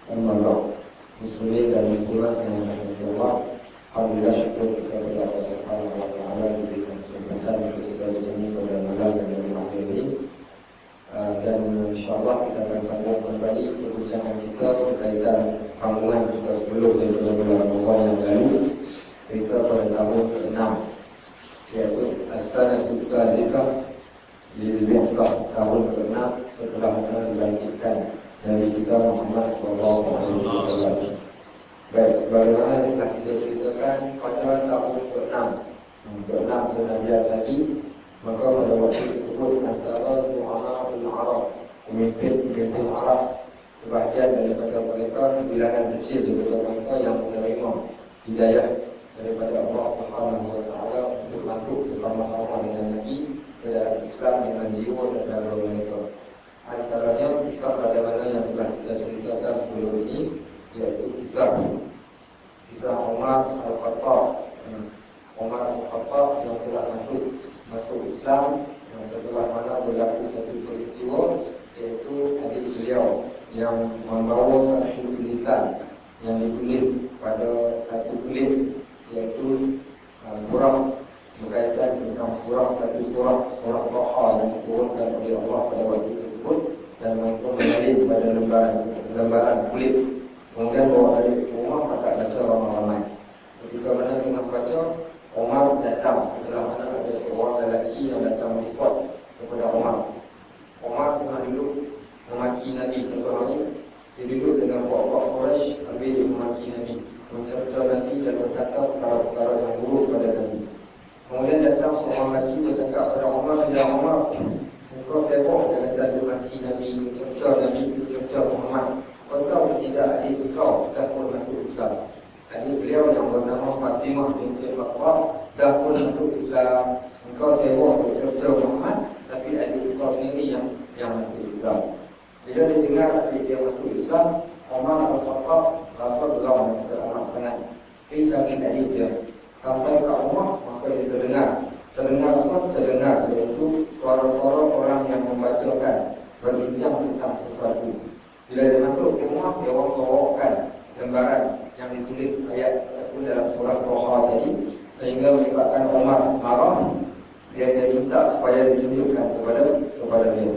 Alhamdulillah, muslimin dan muslimat yang dirahmati Allah. Alhamdulillah, syukur kita kepada Allah Subhanahu wa taala diberikan kesempatan untuk kita bertemu pada malam yang mulia ini. Dan insyaallah kita akan sambung kembali perbincangan kita berkaitan sambungan kita sebelum daripada bulan Ramadan yang lalu, cerita pada tahun ke-6, iaitu As-Sanatus Salisah lil Bi'tsah, tahun ke-6 setelah dibangkitkan Nabi kita Muhammad SAW. Baik, sebagaimana yang telah kita ceritakan, pada tahun ke-6 kenabian Nabi, maka pada waktu tersebut antara Tu'ana'ul Arab, pemimpin Arab, sebahagian daripada mereka, sebilangan kecil daripada mereka yang menerima hidayah daripada Allah Subhanahu wa taala untuk masuk bersama-sama dengan Nabi ke dalam Islam dengan jiwa dan raga mereka. Antaranya kisah bagaimana yang telah kita ceritakan sebelum ini, iaitu kisah Umar Al-Khattab. Umar Al-Khattab yang telah masuk Islam, yang setelah mana berlaku satu peristiwa, iaitu adik beliau yang membawa satu tulisan yang ditulis pada satu kulit, iaitu surah berkaitan tentang satu surah Taha yang diturunkan oleh Allah pada waktu tersebut, dan mereka menyalin pada lembaran kulit. Kemudian bawa balik ke rumah, maka baca ramai-ramai. Ketika mana tengah baca, Umar datang. Setelah mana ada seorang lelaki yang datang meliput kepada Umar. Umar tengah duduk memaki Nabi satu hari. Dia duduk dengan buah-buah Quraisy sambil memaki Nabi, mencerca Nabi dan berkata perkara-perkara yang buruk pada Nabi. Kemudian datang seorang lelaki bercakap kepada Umar, "Ya Umar, engkau sibuk dengan tanda maki Nabi, mencerca Nabi, mencerca Muhammad. Kau tahu tidak adik engkau dah pun masuk Islam? Adik beliau yang bernama Fatimah binti Khattab dah pun masuk Islam. Engkau sibuk mencerca Muhammad, tapi adik engkau sendiri yang masuk Islam." Bila dia dengar adik dia masuk Islam, Umar Al-Khattab rasa geram dan teramat sangat. Dia cari adik dia. Sampai ke rumah, maka dia terdengar iaitu suara-suara orang yang membacakan, berbincang tentang sesuatu. Bila dia masuk ke rumah, dia wawakan lembaran yang ditulis ayat ataupun dalam surah Taha tadi, sehingga menyebabkan Umar marah. Dia minta supaya ditunjukkan kepada dia.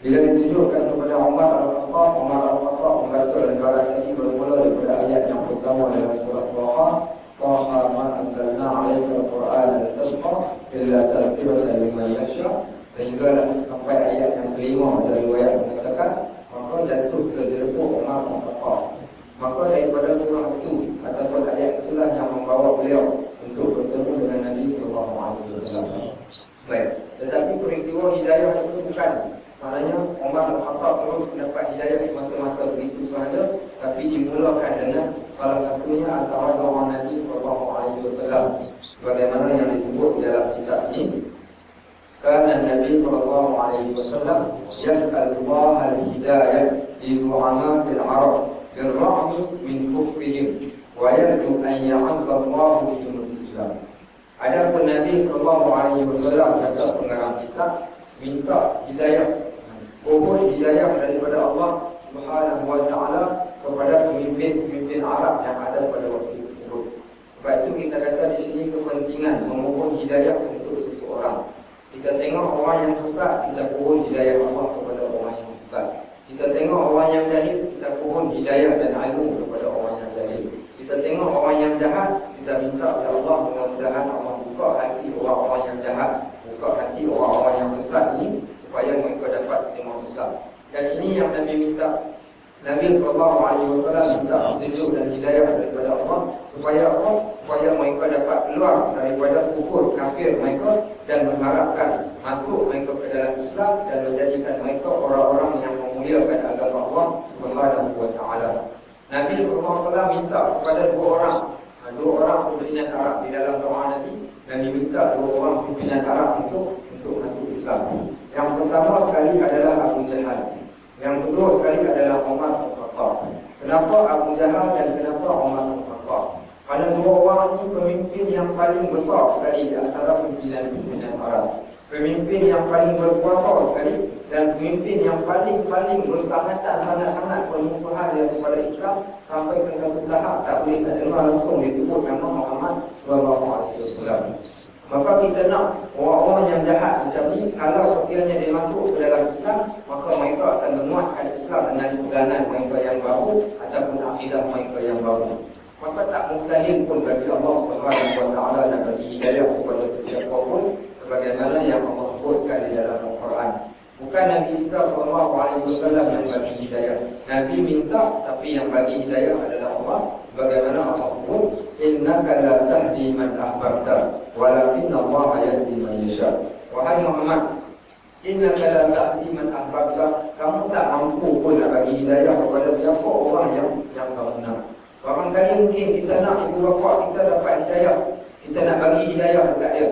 Bila ditunjukkan kepada Umar Al-Khattab membaca lembaran tadi, bermula daripada ayat yang pertama dalam surah Taha, "Taha ma anzalna 'alaika al-Qur'ana litashqa illa tadhkiratan liman yakhsha", sehingga sampai ayat yang kelima dari riwayat mengatakan, maka jatuh terjelepuk Umar Al-Khattab. Maka daripada surah itu ataupun ayat itulah yang membawa beliau untuk bertemu dengan Nabi SAW. Baik, tetapi peristiwa hidayah itu bukan maknanya Umar Al-Khattab terus mendapat hidayah semata-mata begitu sahaja, tapi dimulakan dengan salah satunya antara doa Nabi SAW, bagaimana yang disebut dalam kitab ini. Karena Nabi SAW yas'alullah al-hidayah li du'ama'il Arab birrahmi min kufrihim wa yarju an ya'azzallahu bihimul Islam. Adapun Nabi SAW kata pengarang kitab, minta hidayah, mohon hidayah daripada Allah Subhanahu wa taala kepada pemimpin Arab yang ada pada waktu tersebut. Sebab itu kita kata di sini kepentingan memohon hidayah untuk seseorang. Kita tengok orang yang sesat, kita mohon hidayah Allah kepada orang yang sesat. Kita tengok orang yang jahil, kita mohon hidayah dan ilmu kepada orang yang jahil. Kita tengok orang yang jahat, kita minta ya Allah, mudah-mudahan Allah buka hati orang-orang yang jahat, buka hati orang-orang yang sesat ini supaya mereka dapat terima Islam. Dan ini yang Nabi minta. Nabi SAW minta petunjuk dan hidayah daripada Allah supaya mereka dapat keluar daripada kufur kafir mereka dan mengharapkan masuk mereka ke dalam Islam dan menjadikan mereka orang-orang yang memuliakan agama Allah Subhanahu wa taala. Nabi SAW minta kepada dua orang pimpinan Arab di dalam doa Nabi. Nabi minta dua orang pimpinan Arab untuk masuk Islam. Yang pertama sekali adalah Abu Jahal. Yang kedua sekali adalah Umar Al-Khattab. Kenapa Abu Jahal dan kenapa Umar Al-Khattab? Kerana dua orang ini pemimpin yang paling besar sekali di antara pimpinan Arab. Pemimpin yang paling berkuasa sekali dan pemimpin yang paling bersangatan sangat-sangat permusuhan dia kepada Islam sampai ke satu tahap tak boleh nak dengar langsung disebut nama Muhammad sallallahu alaihi wasallam. Maka kita nak orang-orang yang jahat macam ni, kalau sekiranya dia masuk ke dalam Islam, maka mereka akan menguatkan Islam dengan pegangan mereka yang baru ataupun akidah mereka yang baru. Maka tak mustahil pun bagi Allah Subhanahu wa taala nak bagi hidayah kepada sesiapa pun sebagaimana yang Allah sebutkan di dalam Al-Quran. Bukan Nabi kita sallallahu alaihi wasallam yang bagi hidayah. Nabi minta, tapi yang bagi hidayah adalah Allah. Bagaimana Allah sebut, innaka la tahdi man ahbabta walakinna Allah yahdi man yasha. Wahai Muhammad, innaka la tahdi man ahbabta, kamu tak mampu pun nak bagi hidayah kepada siapa orang yang kamu nak. Barangkali mungkin kita nak ibu bapa kita dapat hidayah, kita nak bagi hidayah dekat dia.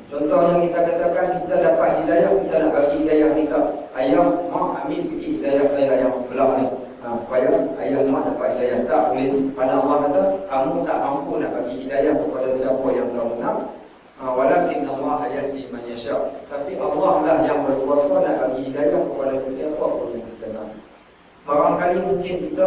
Contohnya kita katakan kita dapat hidayah, kita nak bagi hidayah kita. Ayah, mak ambil sikit hidayah saya yang sebelah ni, supaya ayah mak dapat hidayah. Tak boleh. Kerana Allah kata, kamu tak mampu nak bagi hidayah kepada siapa yang kamu nak. Walakin Allah yahdi man yasha. Tapi Allah lah yang berkuasa nak bagi hidayah kepada sesiapa pun yang kita nak. Barangkali mungkin kita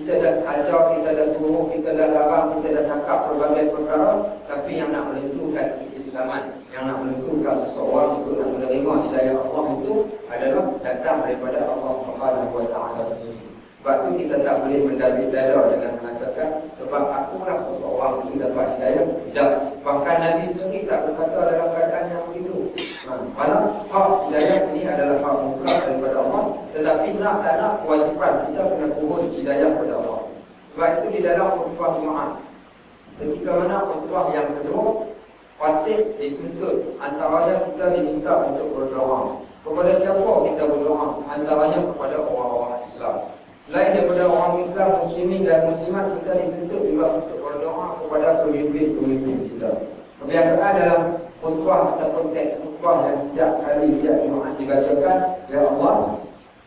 dah ajar, kita dah suruh, kita dah larang, kita dah cakap berbagai perkara, tapi yang nak menentukan keislaman, yang nak menentukan seseorang untuk nak menerima hidayah Allah itu adalah datang daripada Allah Subhanahu wa taala sendiri. Sebab tu kita tak boleh mendalil dada dengan mengatakan sebab akulah seseorang itu dapat hidayah. Tidak. Bahkan Nabi sendiri tak berkata dalam keadaan yang begitu. Mana hak hidayah ini adalah hak mutlak daripada Allah, tetapi nak tak nak kewajipan kita kena mohon hidayah kepada Allah. Sebab itu di dalam khutbah Jumaat, ketika mana khutbah yang kedua, khatib dituntut antaranya kita diminta untuk berdoa. Kepada siapa kita berdoa? Antaranya kepada orang-orang Islam. Selain daripada orang Islam, muslimin dan muslimat, kita dituntut juga untuk berdoa kepada pemimpin-pemimpin kita. Kebiasaan dalam khutbah ataupun teks khutbah yang setiap Jumaat dibacakan, ya Allah,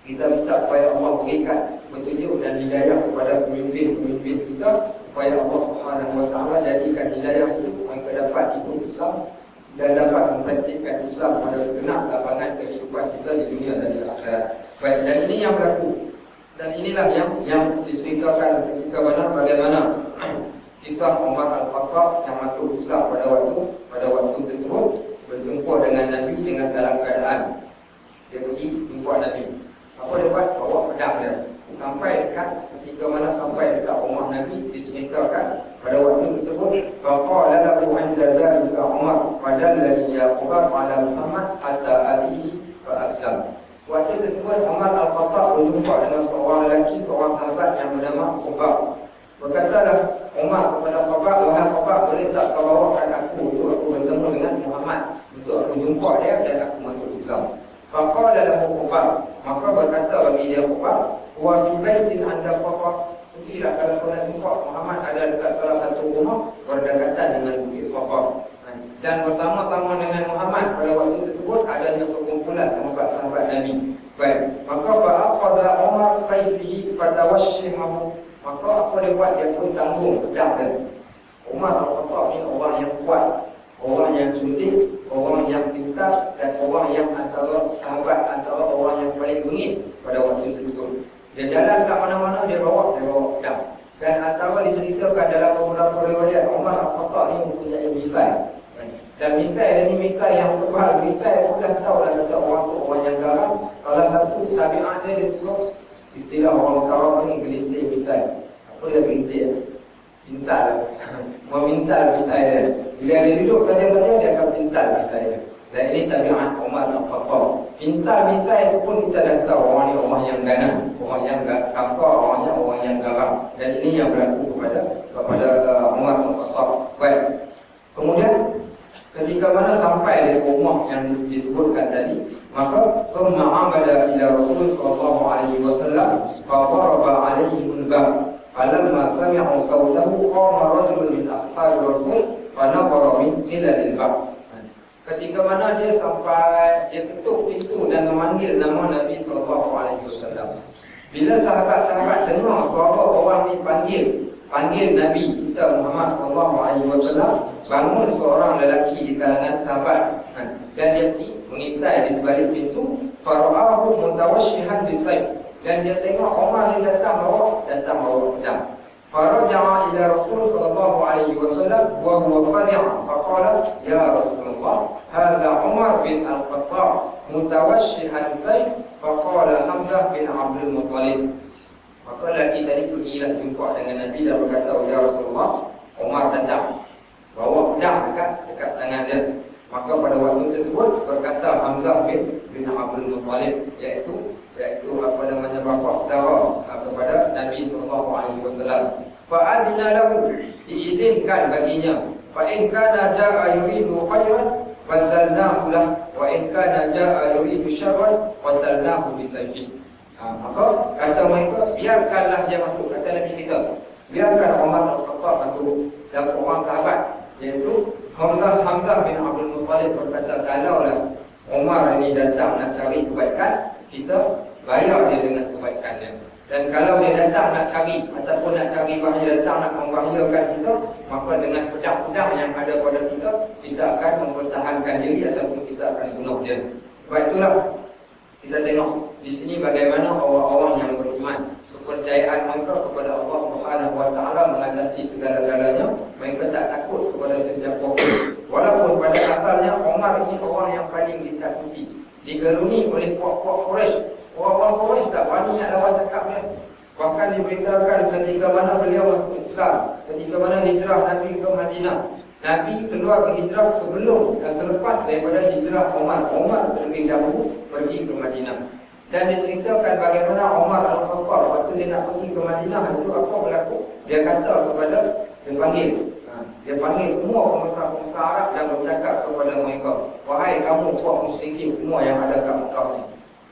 kita minta supaya Allah berikan petunjuk dan hidayah kepada pemimpin-pemimpin kita, supaya Allah Subhanahu wa taala jadikan hidayah itu mereka dapat hidup Islam dan dapat mempraktikkan Islam pada segenap lapangan kehidupan kita di dunia dan di akhirat. Baik, dan ini yang berlaku. Dan inilah yang diceritakan ketika bagaimana kisah Umar Al-Khattab yang masuk Islam pada waktu tersebut, berjumpa dengan Nabi dengan dalam keadaan dia pergi jumpa Nabi. Apa dia buat? Bawa pedang dia. Sampai dekat rumah Nabi, diceritakan pada waktu tersebut, faqala lahu 'inda zalika Umar fadallani ya Umar 'ala Muhammad hatta atihi fa aslam. Waktu tersebut Umar Al-Khattab berjumpa dengan seorang lelaki, seorang sahabat yang bernama Khabbab. Berkatalah Umar kepada Khabbab, wahai Khabbab, boleh tak kau bawakan aku untuk aku bertemu dengan Muhammad, untuk aku jumpa dia dan aku masuk Islam. Faqala lahu Khabbab, maka berkata bagi dia Khabbab, wa fi baitin 'inda Safa, pergilah kalau kau nak jumpa Muhammad ada dekat salah satu rumah berdekatan dengan Bukit Safa. Dan bersama-sama dengan Muhammad pada waktu tersebut adanya sekumpulan sahabat-sahabat Nabi. Baik, maka fa'akhadha Umar sayfihi fatawashshimahu, maka apa dia buat? Dia pun tanggung pedang dia. Umar Al-Khattab ni orang yang kuat, orang yang cerdik, orang yang pintar, dan orang yang antara orang yang paling bengis pada waktu tersebut. Dia jalan kat mana-mana dia bawa pedang. Dan antara diceritakan dalam beberapa riwayat, Umar Al-Khattab ni mempunyai misai. Dan misai ini misai yang tebal. Misai pun dah tahu lah kata orang tu orang yang garang. Salah satu tabiat dia disebut, istilah orang karam ni, gelintir misai. Apa dia gelintir? Pintal. Memintal misai dia. Bila dia duduk saja-saja dia akan pintal misai dia. Dan ini tabiat Umar Al-Khattab. Pintal misai itu pun kita dah tahu orang ni orang yang ganas, orang yang kasar, orang yang garang. Dan ini yang berlaku kepada Umar Al-Khattab. Baik. Kemudian ketika mana sampai di rumah yang disebutkan tadi, maka summa amada ila Rasul sallallahu alaihi wasallam fa daraba alaihi al-bab. Falamma sami'u sawtahu qama rajulun min ashabi Rasul fa nadhara min qilal al-bab. Ketika mana dia sampai, dia ketuk pintu dan memanggil nama Nabi sallallahu alaihi wasallam. Bila sahabat-sahabat dengar suara orang ni panggil Nabi kita Muhammad sallallahu alaihi wasallam, bangun seorang lelaki di kalangan sahabat dan dia pergi mengintai di sebalik pintu fara'ahu mutawashshihan bisayf, dan dia tengok Umar ni datang bawa pedang. Faraja'a ila Rasul sallallahu alaihi wasallam wa huwa fadhi'a faqala ya Rasulullah hadza Umar bin Al-Khattab mutawashshihan sayf. Faqala Hamzah bin Abdul Muttalib. Maka lelaki tadi pergilah jumpa dengan Nabi dan berkata, ya Rasulullah, Umar datang bawa pedang dekat tangan dia. Maka pada waktu tersebut berkata Hamzah bin Abdul Muttalib, iaitu bapa saudara kepada Nabi sallallahu alaihi wasallam. Fa azina lahu, diizinkan baginya. Fa in kana jaa yuridu khairan fadzalnahu lahu, wa in kana jaa yuridu syarran qatalnahu bisayfi. Maka kata mereka, biarkanlah dia masuk. Kata Nabi kita, biarkan Umar Al-Khattab masuk. Dan seorang sahabat, iaitu Hamzah bin Abdul Muttalib berkata, kalaulah Umar ini datang nak cari kebaikan, kita bayar dia dengan kebaikan dia. Dan kalau dia datang nak cari ataupun nak cari bahaya, datang nak membahayakan kita, maka dengan pedang-pedang yang ada pada kita, kita akan mempertahankan diri ataupun kita akan bunuh dia. Sebab itulah kita tengok di sini bagaimana orang-orang yang beriman, kepercayaan mereka kepada Allah Subhanahu wa taala melandasi segala-galanya. Mereka tak takut kepada sesiapa pun. Walaupun pada asalnya Umar ini orang yang paling ditakuti, digeruni oleh puak-puak Quraisy. Orang-orang Quraisy tak berani nak lawan cakap dia. Bahkan diberitakan ketika mana beliau masuk Islam, ketika mana hijrah Nabi ke Madinah, Nabi keluar berhijrah sebelum dan selepas daripada hijrah Umar. Umar terlebih dahulu pergi ke Madinah. Dan diceritakan bagaimana Umar Al-Khattab waktu dia nak pergi ke Madinah itu apa berlaku. Dia kata kepada, dia panggil semua pengusaha-pengusaha Arab dan bercakap kepada mereka, wahai kamu puak musyrikin semua yang ada kat Mekah ni,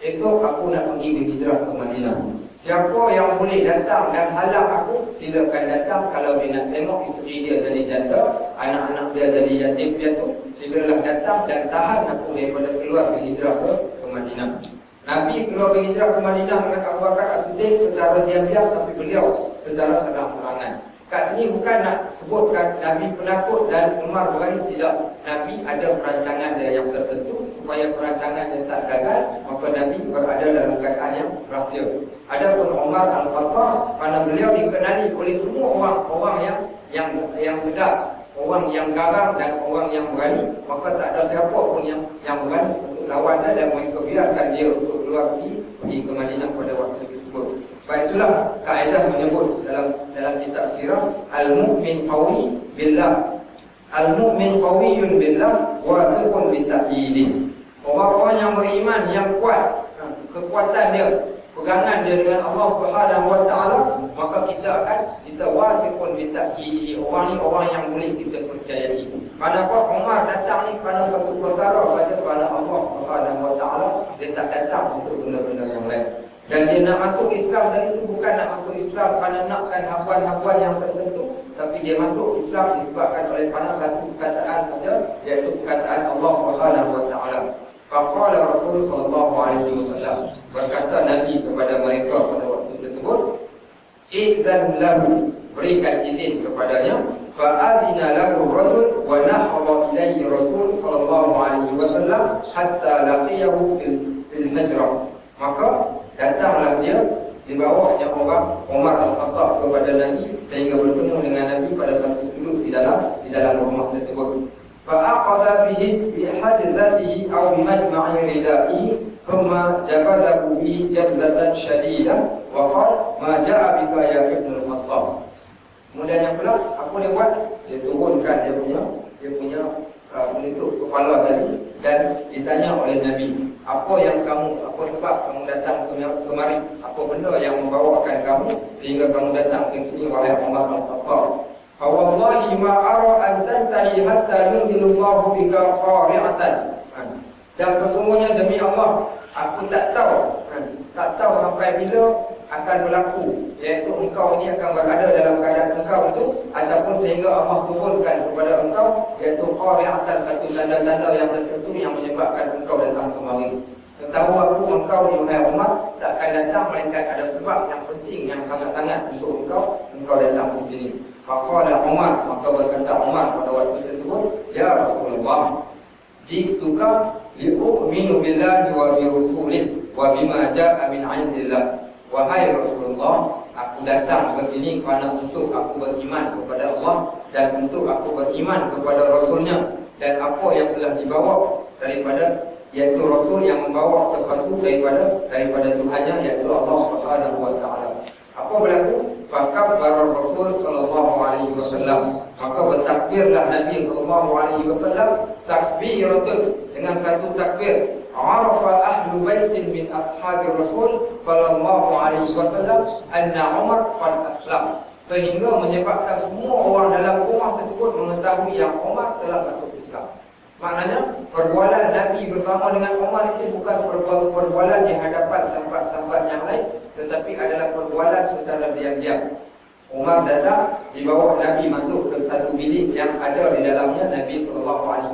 esok aku nak pergi berhijrah ke Madinah. Siapa yang boleh datang dan halang aku, silakan datang. Kalau dia nak tengok isteri dia jadi janda, anak-anak dia jadi yatim piatu, silalah datang dan tahan aku daripada keluar berhijrah ke Madinah. Nabi keluar berhijrah ke Madinah dengan Abu Bakar As-Siddiq secara diam-diam, tapi beliau secara terang-terangan. Kat sini bukan nak sebutkan Nabi penakut dan Umar berani, tidak. Nabi ada perancangan dia yang tertentu supaya perancangannya tak gagal, maka Nabi berada dalam keadaan yang rahsia. Adapun Umar Al-Khattab, kerana beliau dikenali oleh semua orang yang tegas, orang yang garang dan orang yang berani, maka tak ada siapa pun yang berani untuk lawan dia, dan mereka biarkan dia untuk keluar pergi ke Madinah pada waktu tersebut. Sebab itulah kaedah menyebut dalam kitab sirah, al-mu'min qawi billah, al-mu'min qawiyyun billah wasiqun bita'yidih. Orang-orang yang beriman yang kuat, kekuatan dia, pegangan dia dengan Allah Subhanahu wa taala, maka kita wasiqun bita'yidih. Orang ni orang yang boleh kita percayai. Kenapa Umar datang ni? Kerana satu perkara saja, kerana Allah Subhanahu wa taala. Dia tak datang untuk benda-benda yang lain. Dan dia nak masuk Islam tadi itu bukan nak masuk Islam kerana nakkan habuan-habuan yang tertentu, tapi dia masuk Islam disebabkan oleh kerana satu perkataan saja, iaitu perkataan Allah Subhanahu wa taala. Faqala Rasul sallallahu alaihi wasallam, berkata Nabi kepada mereka pada waktu tersebut, idzan lahu, berikan izin kepadanya. Fa azina lahu rajul wa nahwa ilayhi Rasul sallallahu alaihi wasallam hatta laqiyahu fil hajrah. Maka datanglah dia di bawahnya orang Umar Al-Khattab kepada Nabi sehingga bertemu dengan Nabi pada satu sudut di dalam rumah tersebut. Fa aqada bihi bi hajzatihi aw bi majma'i ridaihi thumma jabazahu bi jabzatan shadidah wa qala ma ja'a bika ya ibn al-Khattab. Kemudian pula apa dia buat? Dia turunkan dia punya penutup kepala tadi dan ditanya oleh Nabi, apa sebab kamu datang kemari? Apa benda yang membawakan kamu sehingga kamu datang ke sini, wahai Umar Al-Khattab? Fa wallahi ma ara an tantahi hatta yunzilullahu bika qari'atan. Dan sesungguhnya demi Allah, aku tak tahu sampai bila akan berlaku, iaitu engkau ini akan berada dalam keadaan engkau itu, ataupun sehingga Allah turunkan kepada engkau, iaitu qari'atan, satu tanda-tanda yang tertentu yang menyebabkan engkau datang kemari. Setahu aku, engkau ni wahai Umar tak akan datang melainkan ada sebab yang penting, yang sangat-sangat untuk engkau datang ke sini. Faqala Umar, maka berkata Umar pada waktu tersebut, ya Rasulullah, jituka li'u'minu billahi wa bi rusulih wa bima ja'a min 'indillah. Wahai Rasulullah, aku datang ke sini kerana untuk aku beriman kepada Allah dan untuk aku beriman kepada Rasulnya dan apa yang telah dibawa daripada, yaitu Rasul yang membawa sesuatu daripada Tuhannya, yaitu Allah Subhanahu wa taala. Apa berlaku? Fakabbara Rasul sallallahu alaihi wasallam, maka bertakbirlah Nabi sallallahu alaihi wasallam takbiratun, dengan satu takbir. Arafa ahlu baitin min ashabi Rasul sallallahu alaihi wasallam anna Umar qad aslam, sehingga menyebabkan semua orang dalam rumah tersebut mengetahui yang Umar telah masuk Islam. Maknanya perbualan Nabi bersama dengan Umar itu bukan perbualan di hadapan sahabat-sahabat yang lain, tetapi adalah perbualan secara diam-diam. Umar datang, dibawa Nabi masuk ke satu bilik yang ada di dalamnya Nabi SAW,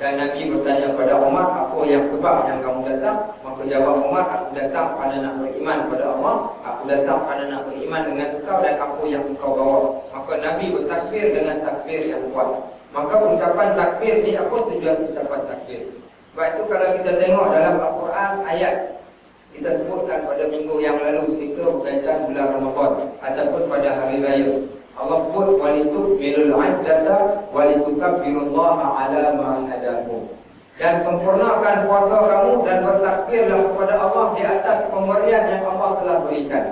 dan Nabi bertanya kepada Umar, apa yang sebab yang kamu datang? Maka jawab Umar, aku datang kerana nak beriman kepada Allah, aku datang kerana nak beriman dengan engkau dan apa yang engkau bawa. Maka Nabi bertakbir dengan takbir yang kuat. Maka ucapan takbir ni, apa tujuan ucapan takbir? Sebab itu kalau kita tengok dalam Al-Quran ayat, kita sebutkan pada minggu yang lalu cerita berkaitan bulan Ramadan ataupun pada hari raya, Allah sebut walitukmilul iddata walitukabbirullaha ala ma hadakum, dan sempurnakan puasa kamu dan bertakbirlah kepada Allah di atas pemberian yang Allah telah berikan,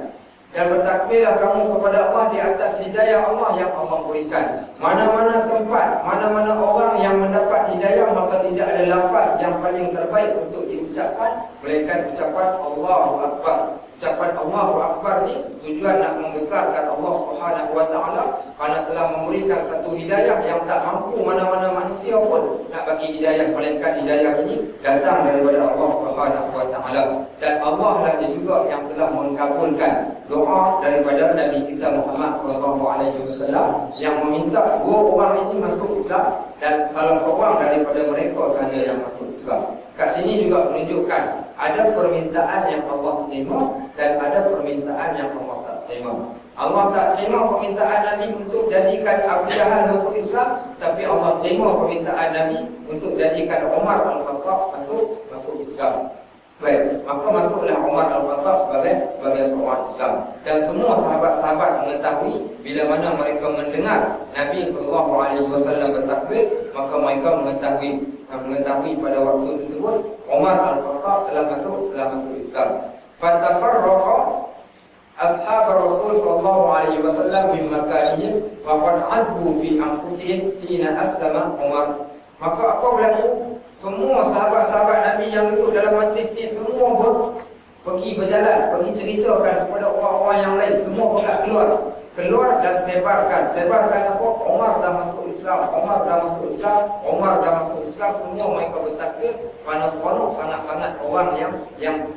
dan bertakbirlah kamu kepada Allah di atas hidayah Allah yang Allah berikan. Mana-mana tempat, mana-mana orang yang mendapat hidayah, maka tidak ada lafaz yang paling terbaik untuk diucapkan melainkan ucapan Allahu Akbar. Ucapan Allahu Akbar ni tujuan nak membesarkan Allah Subhanahu wa taala, kerana telah memberikan satu hidayah yang tak mampu mana-mana manusia pun nak bagi hidayah, melainkan hidayah ini datang daripada Allah Subhanahu wa taala. Dan Allah lah juga yang telah mengabulkan doa daripada Nabi kita Muhammad sallallahu alaihi wasallam yang meminta dua orang ini masuk Islam, dan salah seorang daripada mereka sahaja yang masuk Islam. Kat sini juga menunjukkan ada permintaan yang Allah terima dan ada permintaan yang Allah tak terima. Allah tak terima permintaan Nabi untuk jadikan Abu Jahal masuk Islam, tapi Allah terima permintaan Nabi untuk jadikan Umar Al-Khattab masuk Islam. Baik, maka masuklah Umar Al-Khattab sebagai seorang Islam. Dan semua sahabat-sahabat mengetahui bila mana mereka mendengar Nabi SAW bertakbir, maka mereka mengetahui pada waktu tersebut Umar Al-Khattab telah masuk Islam. Fatafarraqa ashab Rasul sallallahu alaihi wasallam min makanihim wa qad azzu fi anfusihim hina aslama Umar. Maka apa berlaku? Semua sahabat-sahabat Nabi yang duduk dalam majlis ni semua pergi berjalan, ceritakan kepada orang-orang yang lain. Semua pernah keluar dan sebarkan apa? Umar dah masuk Islam, Umar dah masuk Islam. Semua mereka bertakbir kerana seronok sangat-sangat orang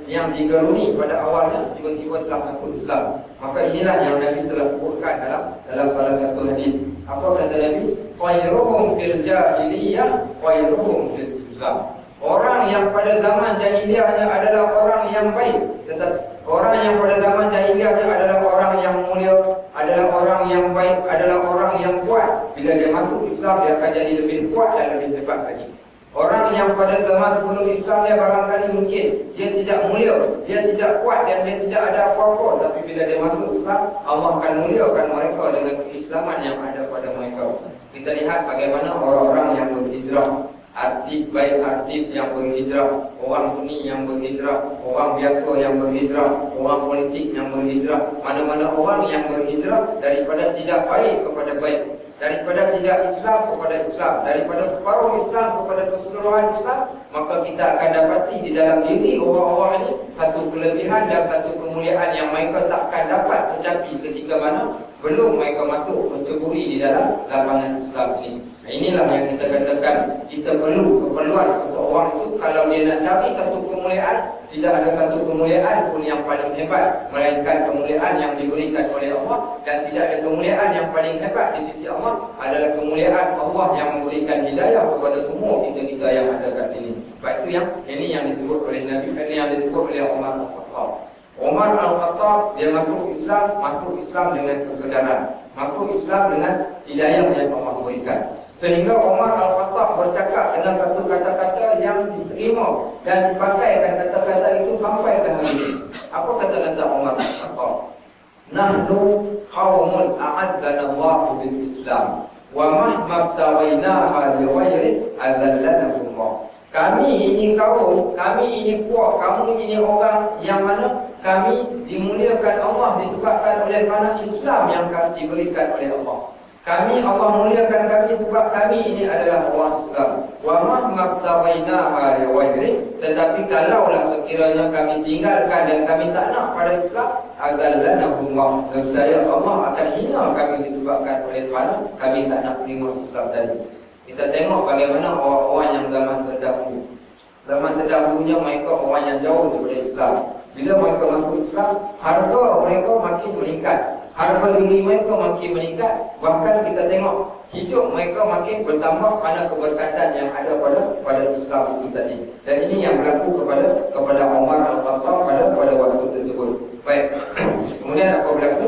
yang digeruni pada awalnya tiba-tiba telah masuk Islam. Maka inilah yang Nabi telah sebutkan dalam salah satu hadis. Apa kata Nabi? Khairuhum fil jahiliyah khairuhum fil Islam. Orang yang pada zaman jahiliahnya adalah orang yang baik, tetapi orang yang pada zaman jahiliahnya adalah orang yang mulia, adalah orang yang baik, adalah orang yang kuat. Bila dia masuk Islam, dia akan jadi lebih kuat dan lebih hebat lagi. Orang yang pada zaman sebelum Islam dia barangkali mungkin dia tidak mulia, dia tidak kuat dan dia tidak ada apa-apa, tapi bila dia masuk Islam, Allah akan muliakan mereka dengan keislaman yang ada pada mereka. Kita lihat bagaimana orang-orang yang berhijrah, artis yang berhijrah, orang seni yang berhijrah, orang biasa yang berhijrah, orang politik yang berhijrah, mana-mana orang yang berhijrah daripada tidak baik kepada baik, daripada tidak Islam kepada Islam, daripada separuh Islam kepada keseluruhan Islam, maka kita akan dapati di dalam diri orang-orang ini satu kelebihan dan satu kemuliaan yang mereka takkan dapat kecapi ketika mana sebelum mereka masuk menceburi di dalam lapangan Islam ini. Inilah yang kita katakan, kita perlu keperluan seseorang itu kalau dia nak cari satu kemuliaan, tidak ada satu kemuliaan pun yang paling hebat melainkan kemuliaan yang diberikan oleh Allah, dan tidak ada kemuliaan yang paling hebat di sisi Allah adalah kemuliaan Allah yang memberikan hidayah kepada semua kita yang ada kat sini. Baik, itu yang disebut oleh Nabi, ini yang disebut oleh Umar Al-Khattab. Umar Al-Khattab dia masuk Islam dengan kesedaran, masuk Islam dengan hidayah yang Allah berikan. Sehingga Umar Al-Khattab bercakap dengan satu kata-kata yang diterima dan dipakaikan kata-kata itu sampai ke hari ini. Apa kata-kata Umar Al-Khattab? Nahnu qaumun a'azzana Allahu bil Islam wa mahma tawainaha li ghairi azallana Allah. Kami ini kaum, kami ini puak, kamu ini orang yang mana kami dimuliakan Allah disebabkan oleh mana Islam yang kami diberikan oleh Allah. Kami, Allah muliakan kami sebab kami ini adalah orang Islam. Wa ma mabtawainaha li ghairi, tetapi kalaulah sekiranya kami tinggalkan dan kami tak nak pada Islam, azallanahumullah, nescaya Allah akan hina kami disebabkan oleh mana kami tak nak terima Islam tadi. Kita tengok bagaimana orang-orang yang zaman terdahulu. Zaman terdahulunya mereka orang yang jauh daripada Islam. Bila mereka masuk Islam, harga mereka makin meningkat. Harga diri mereka makin meningkat. Bahkan kita tengok hidup mereka makin bertambah kerana keberkatan yang ada pada Islam itu tadi. Dan ini yang berlaku kepada Umar Al-Khattab pada waktu tersebut. Baik. Kemudian apa berlaku?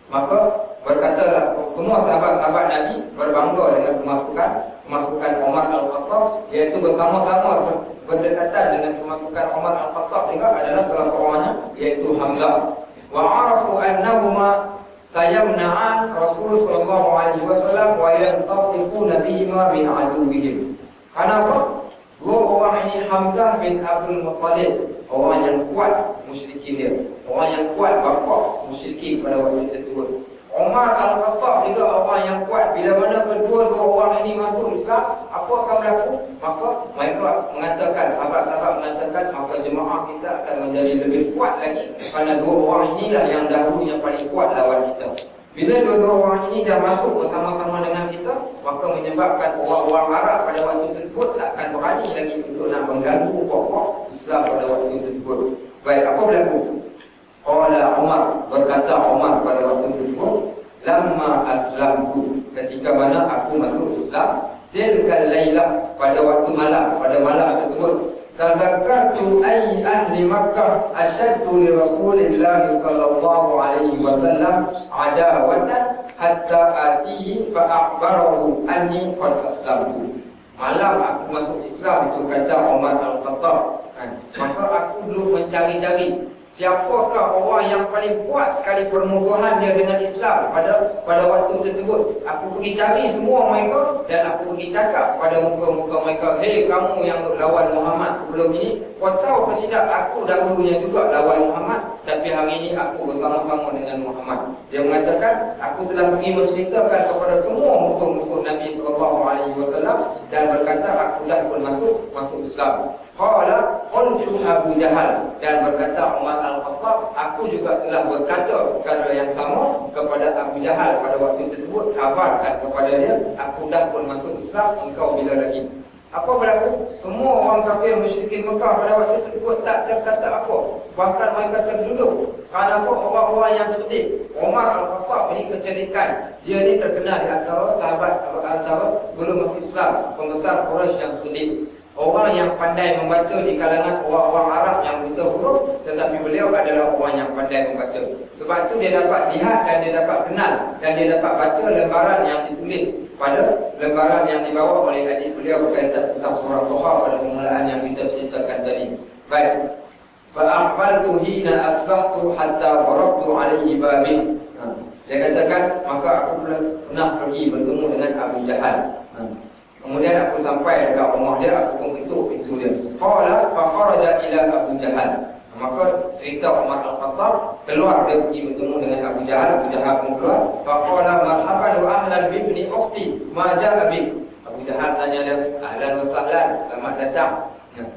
Maka berkatalah semua sahabat-sahabat Nabi berbangga dengan kemasukan Umar Al-Khattab, iaitu bersama-sama berdekatan dengan kemasukan Umar Al-Khattab juga adalah salah seorangnya, iaitu Hamzah. Wa arafu annahuma sayamna'an Rasul sallallahu alaihi wasallam wa yantasifuna bihima min aduwwihim. Kenapa? Dua orang ini, Hamzah bin Abdul Muttalib, orang yang kuat musyrikin dia, orang yang kuat bapa musyrikin pada waktu tersebut. Umar Al-Khattab juga orang yang kuat. Bila mana kedua-dua orang ini masuk Islam, apa akan berlaku? Maka mereka mengatakan, sahabat-sahabat mengatakan, maka jemaah kita akan menjadi lebih kuat lagi, kerana dua orang inilah yang dahulu yang paling kuat lawan kita. Bila dua-dua orang ini dah masuk bersama-sama dengan kita, maka menyebabkan orang-orang Arab pada waktu tersebut takkan berani lagi untuk nak mengganggu pokok Islam pada waktu tersebut. Baik, apa berlaku? Qala Umar, berkata Umar pada waktu tersebut, lamma aslamtu, ketika mana aku masuk Islam, tilkal lailah, pada waktu malam, pada malam tersebut, tadhakkartu ay ahli Makkah asyaddu li Rasulillah sallallahu alaihi wasallam adawatan hatta atihi fa akhbarahu anni qad aslamtu. Malam aku masuk Islam itu, kata Umar Al-Khattab, maka aku dulu mencari-cari siapakah orang yang paling kuat sekali permusuhan dia dengan Islam pada waktu tersebut. Aku pergi cari semua mereka dan aku pergi cakap pada muka-muka mereka, hei kamu yang lawan Muhammad sebelum ini, kau tahu ke tidak aku dahulunya juga lawan Muhammad, tapi hari ini aku bersama-sama dengan Muhammad. Dia mengatakan, aku telah pergi menceritakan kepada semua musuh-musuh Nabi SAW dan berkata aku dah pun masuk Islam. Qala qultu Abu Jahal, dan berkata Umar Al-Khattab, aku juga telah berkata perkara yang sama kepada Abu Jahal pada waktu tersebut, kabarkan kepada dia aku dah pun masuk Islam, engkau bila lagi. Apa berlaku? Semua orang kafir musyrikin Mekah pada waktu tersebut tak terkata apa, bahkan mereka terduduk. Kerana apa? Orang-orang yang cerdik. Umar Al-Khattab ini kecerdikan, dia ni terkenal di antara sahabat, antara sebelum masuk Islam, pembesar Quraisy yang cerdik. Orang yang pandai membaca di kalangan orang-orang Arab yang buta huruf, tetapi beliau adalah orang yang pandai membaca. Sebab itu dia dapat lihat dan dia dapat kenal dan dia dapat baca lembaran yang ditulis pada lembaran yang dibawa oleh adik beliau berkaitan tentang surah Toha pada permulaan yang kita ceritakan tadi. Baik. Fa aqbaltu hina asbahtu hatta qarabtu alaihi babin. Dia katakan, maka aku pernah pergi bertemu dengan Abu Jahal. Kemudian aku sampai dekat rumah dia, aku pun ketuk pintu dia. Qala fa kharaja ila Abu Jahal. Maka cerita Umar Al-Khattab, keluar dia pergi bertemu dengan Abu Jahal. Abu Jahal pun keluar. Fa qala marhaban wa ahlan bi ibni ukhti ma ja'a bi. Abu Jahal tanya dia, ahlan wa sahlan, selamat datang.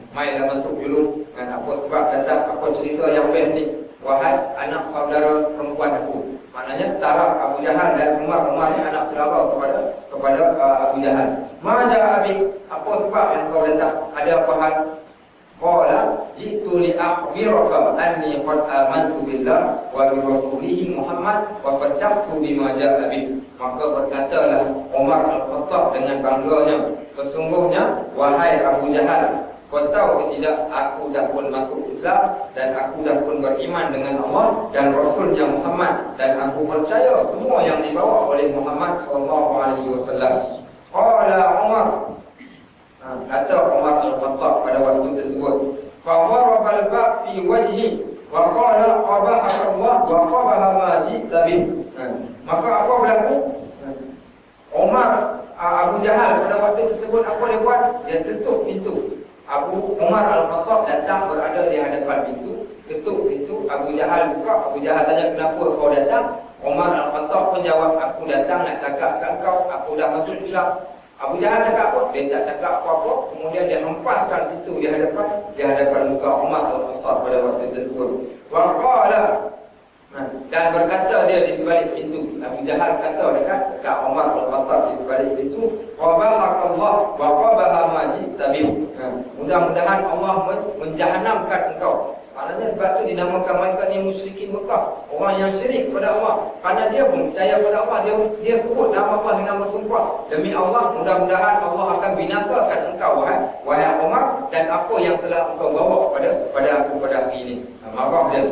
Mainlah masuk dulu. Dengan apa sebab datang, apa cerita yang best ni? Wahai anak saudara perempuan aku. Maknanya taraf Abu Jahal dan Umar ni anak saudara kepada Abu Jahal. Maja abi, apa sebab yang kau datang? Ada apa hal? Qala jitu li akhbiraka anni qad amantu billah wa bi rasulih Muhammad wa saddaqtu bima ja'a bi. Maka berkatalah Umar Al-Khattab dengan bangganya, sesungguhnya wahai Abu Jahal, kau tahu ke tidak, aku dah pun masuk Islam dan aku dah pun beriman dengan Allah dan Rasulnya Muhammad, dan aku percaya semua yang dibawa oleh Muhammad SAW. Qala Umar, kata Umar Al-Khattab pada waktu tersebut, fa daraba al-bab fi wajhi wa qala qabahaka Allah wa qabaha ma ji'ta bih. Maka apa berlaku? Umar Abu Jahal pada waktu tersebut apa dia buat? Dia tutup pintu. Umar Al-Khattab datang berada di hadapan pintu, ketuk pintu. Abu Jahal buka. Abu Jahal tanya, kenapa kau datang? Umar Al-Khattab pun jawab, aku datang nak cakap kat kau, aku dah masuk Islam. Abu Jahal cakap apa? Dia tak cakap apa-apa. Kemudian dia hempaskan pintu di hadapan muka Umar Al-Khattab pada waktu tersebut. Wa qala, dan berkata dia di sebalik pintu. Abu Jahal kata dekat Umar Al-Khattab di sebalik pintu, qabahakallah wa qabaha ma ji'ta bih. Mudah-mudahan Allah menjahanamkan engkau. Maknanya sebab tu dinamakan mereka ni musyrikin Mekah, orang yang syirik pada Allah. Kerana dia pun percaya pada Allah, dia sebut nama Allah dengan bersumpah, demi Allah, mudah-mudahan Allah akan binasakan engkau wahai Umar, dan apa yang telah engkau bawa pada aku pada hari ini. Marah dia.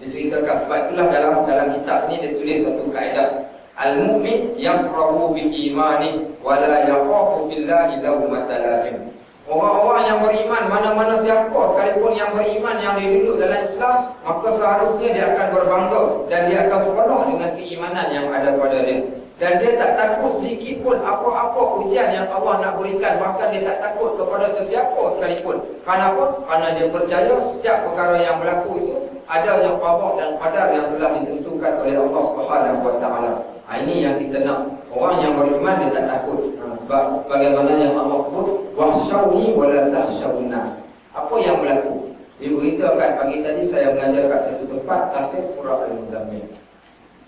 Diceritakan, sebab itulah dalam kitab ni dia tulis satu kaedah, al-mu'min yafrahu bi imani wa la yakhafu billahi lawmata laim. Orang-orang yang beriman, mana-mana siapa sekalipun yang beriman, yang dia duduk dalam Islam, maka seharusnya dia akan berbangga dan dia akan seronok dengan keimanan yang ada pada dia. Dan dia tak takut sedikit pun apa-apa ujian yang Allah nak berikan. Bahkan dia tak takut kepada sesiapa sekalipun. Kenapa? Kerana dia percaya setiap perkara yang berlaku itu adanya qada dan qadar yang telah ditentukan oleh Allah Subhanahu Wa Taala. Ini yang kita nak. Orang yang beriman dia tak takut. Sebab bagaimana yang Allah sebut, wahsyawni wa la tahsyawun nas. Apa yang berlaku? Diberitakan pagi tadi saya mengajar kat satu tempat tafsir surah Al-Muzammil.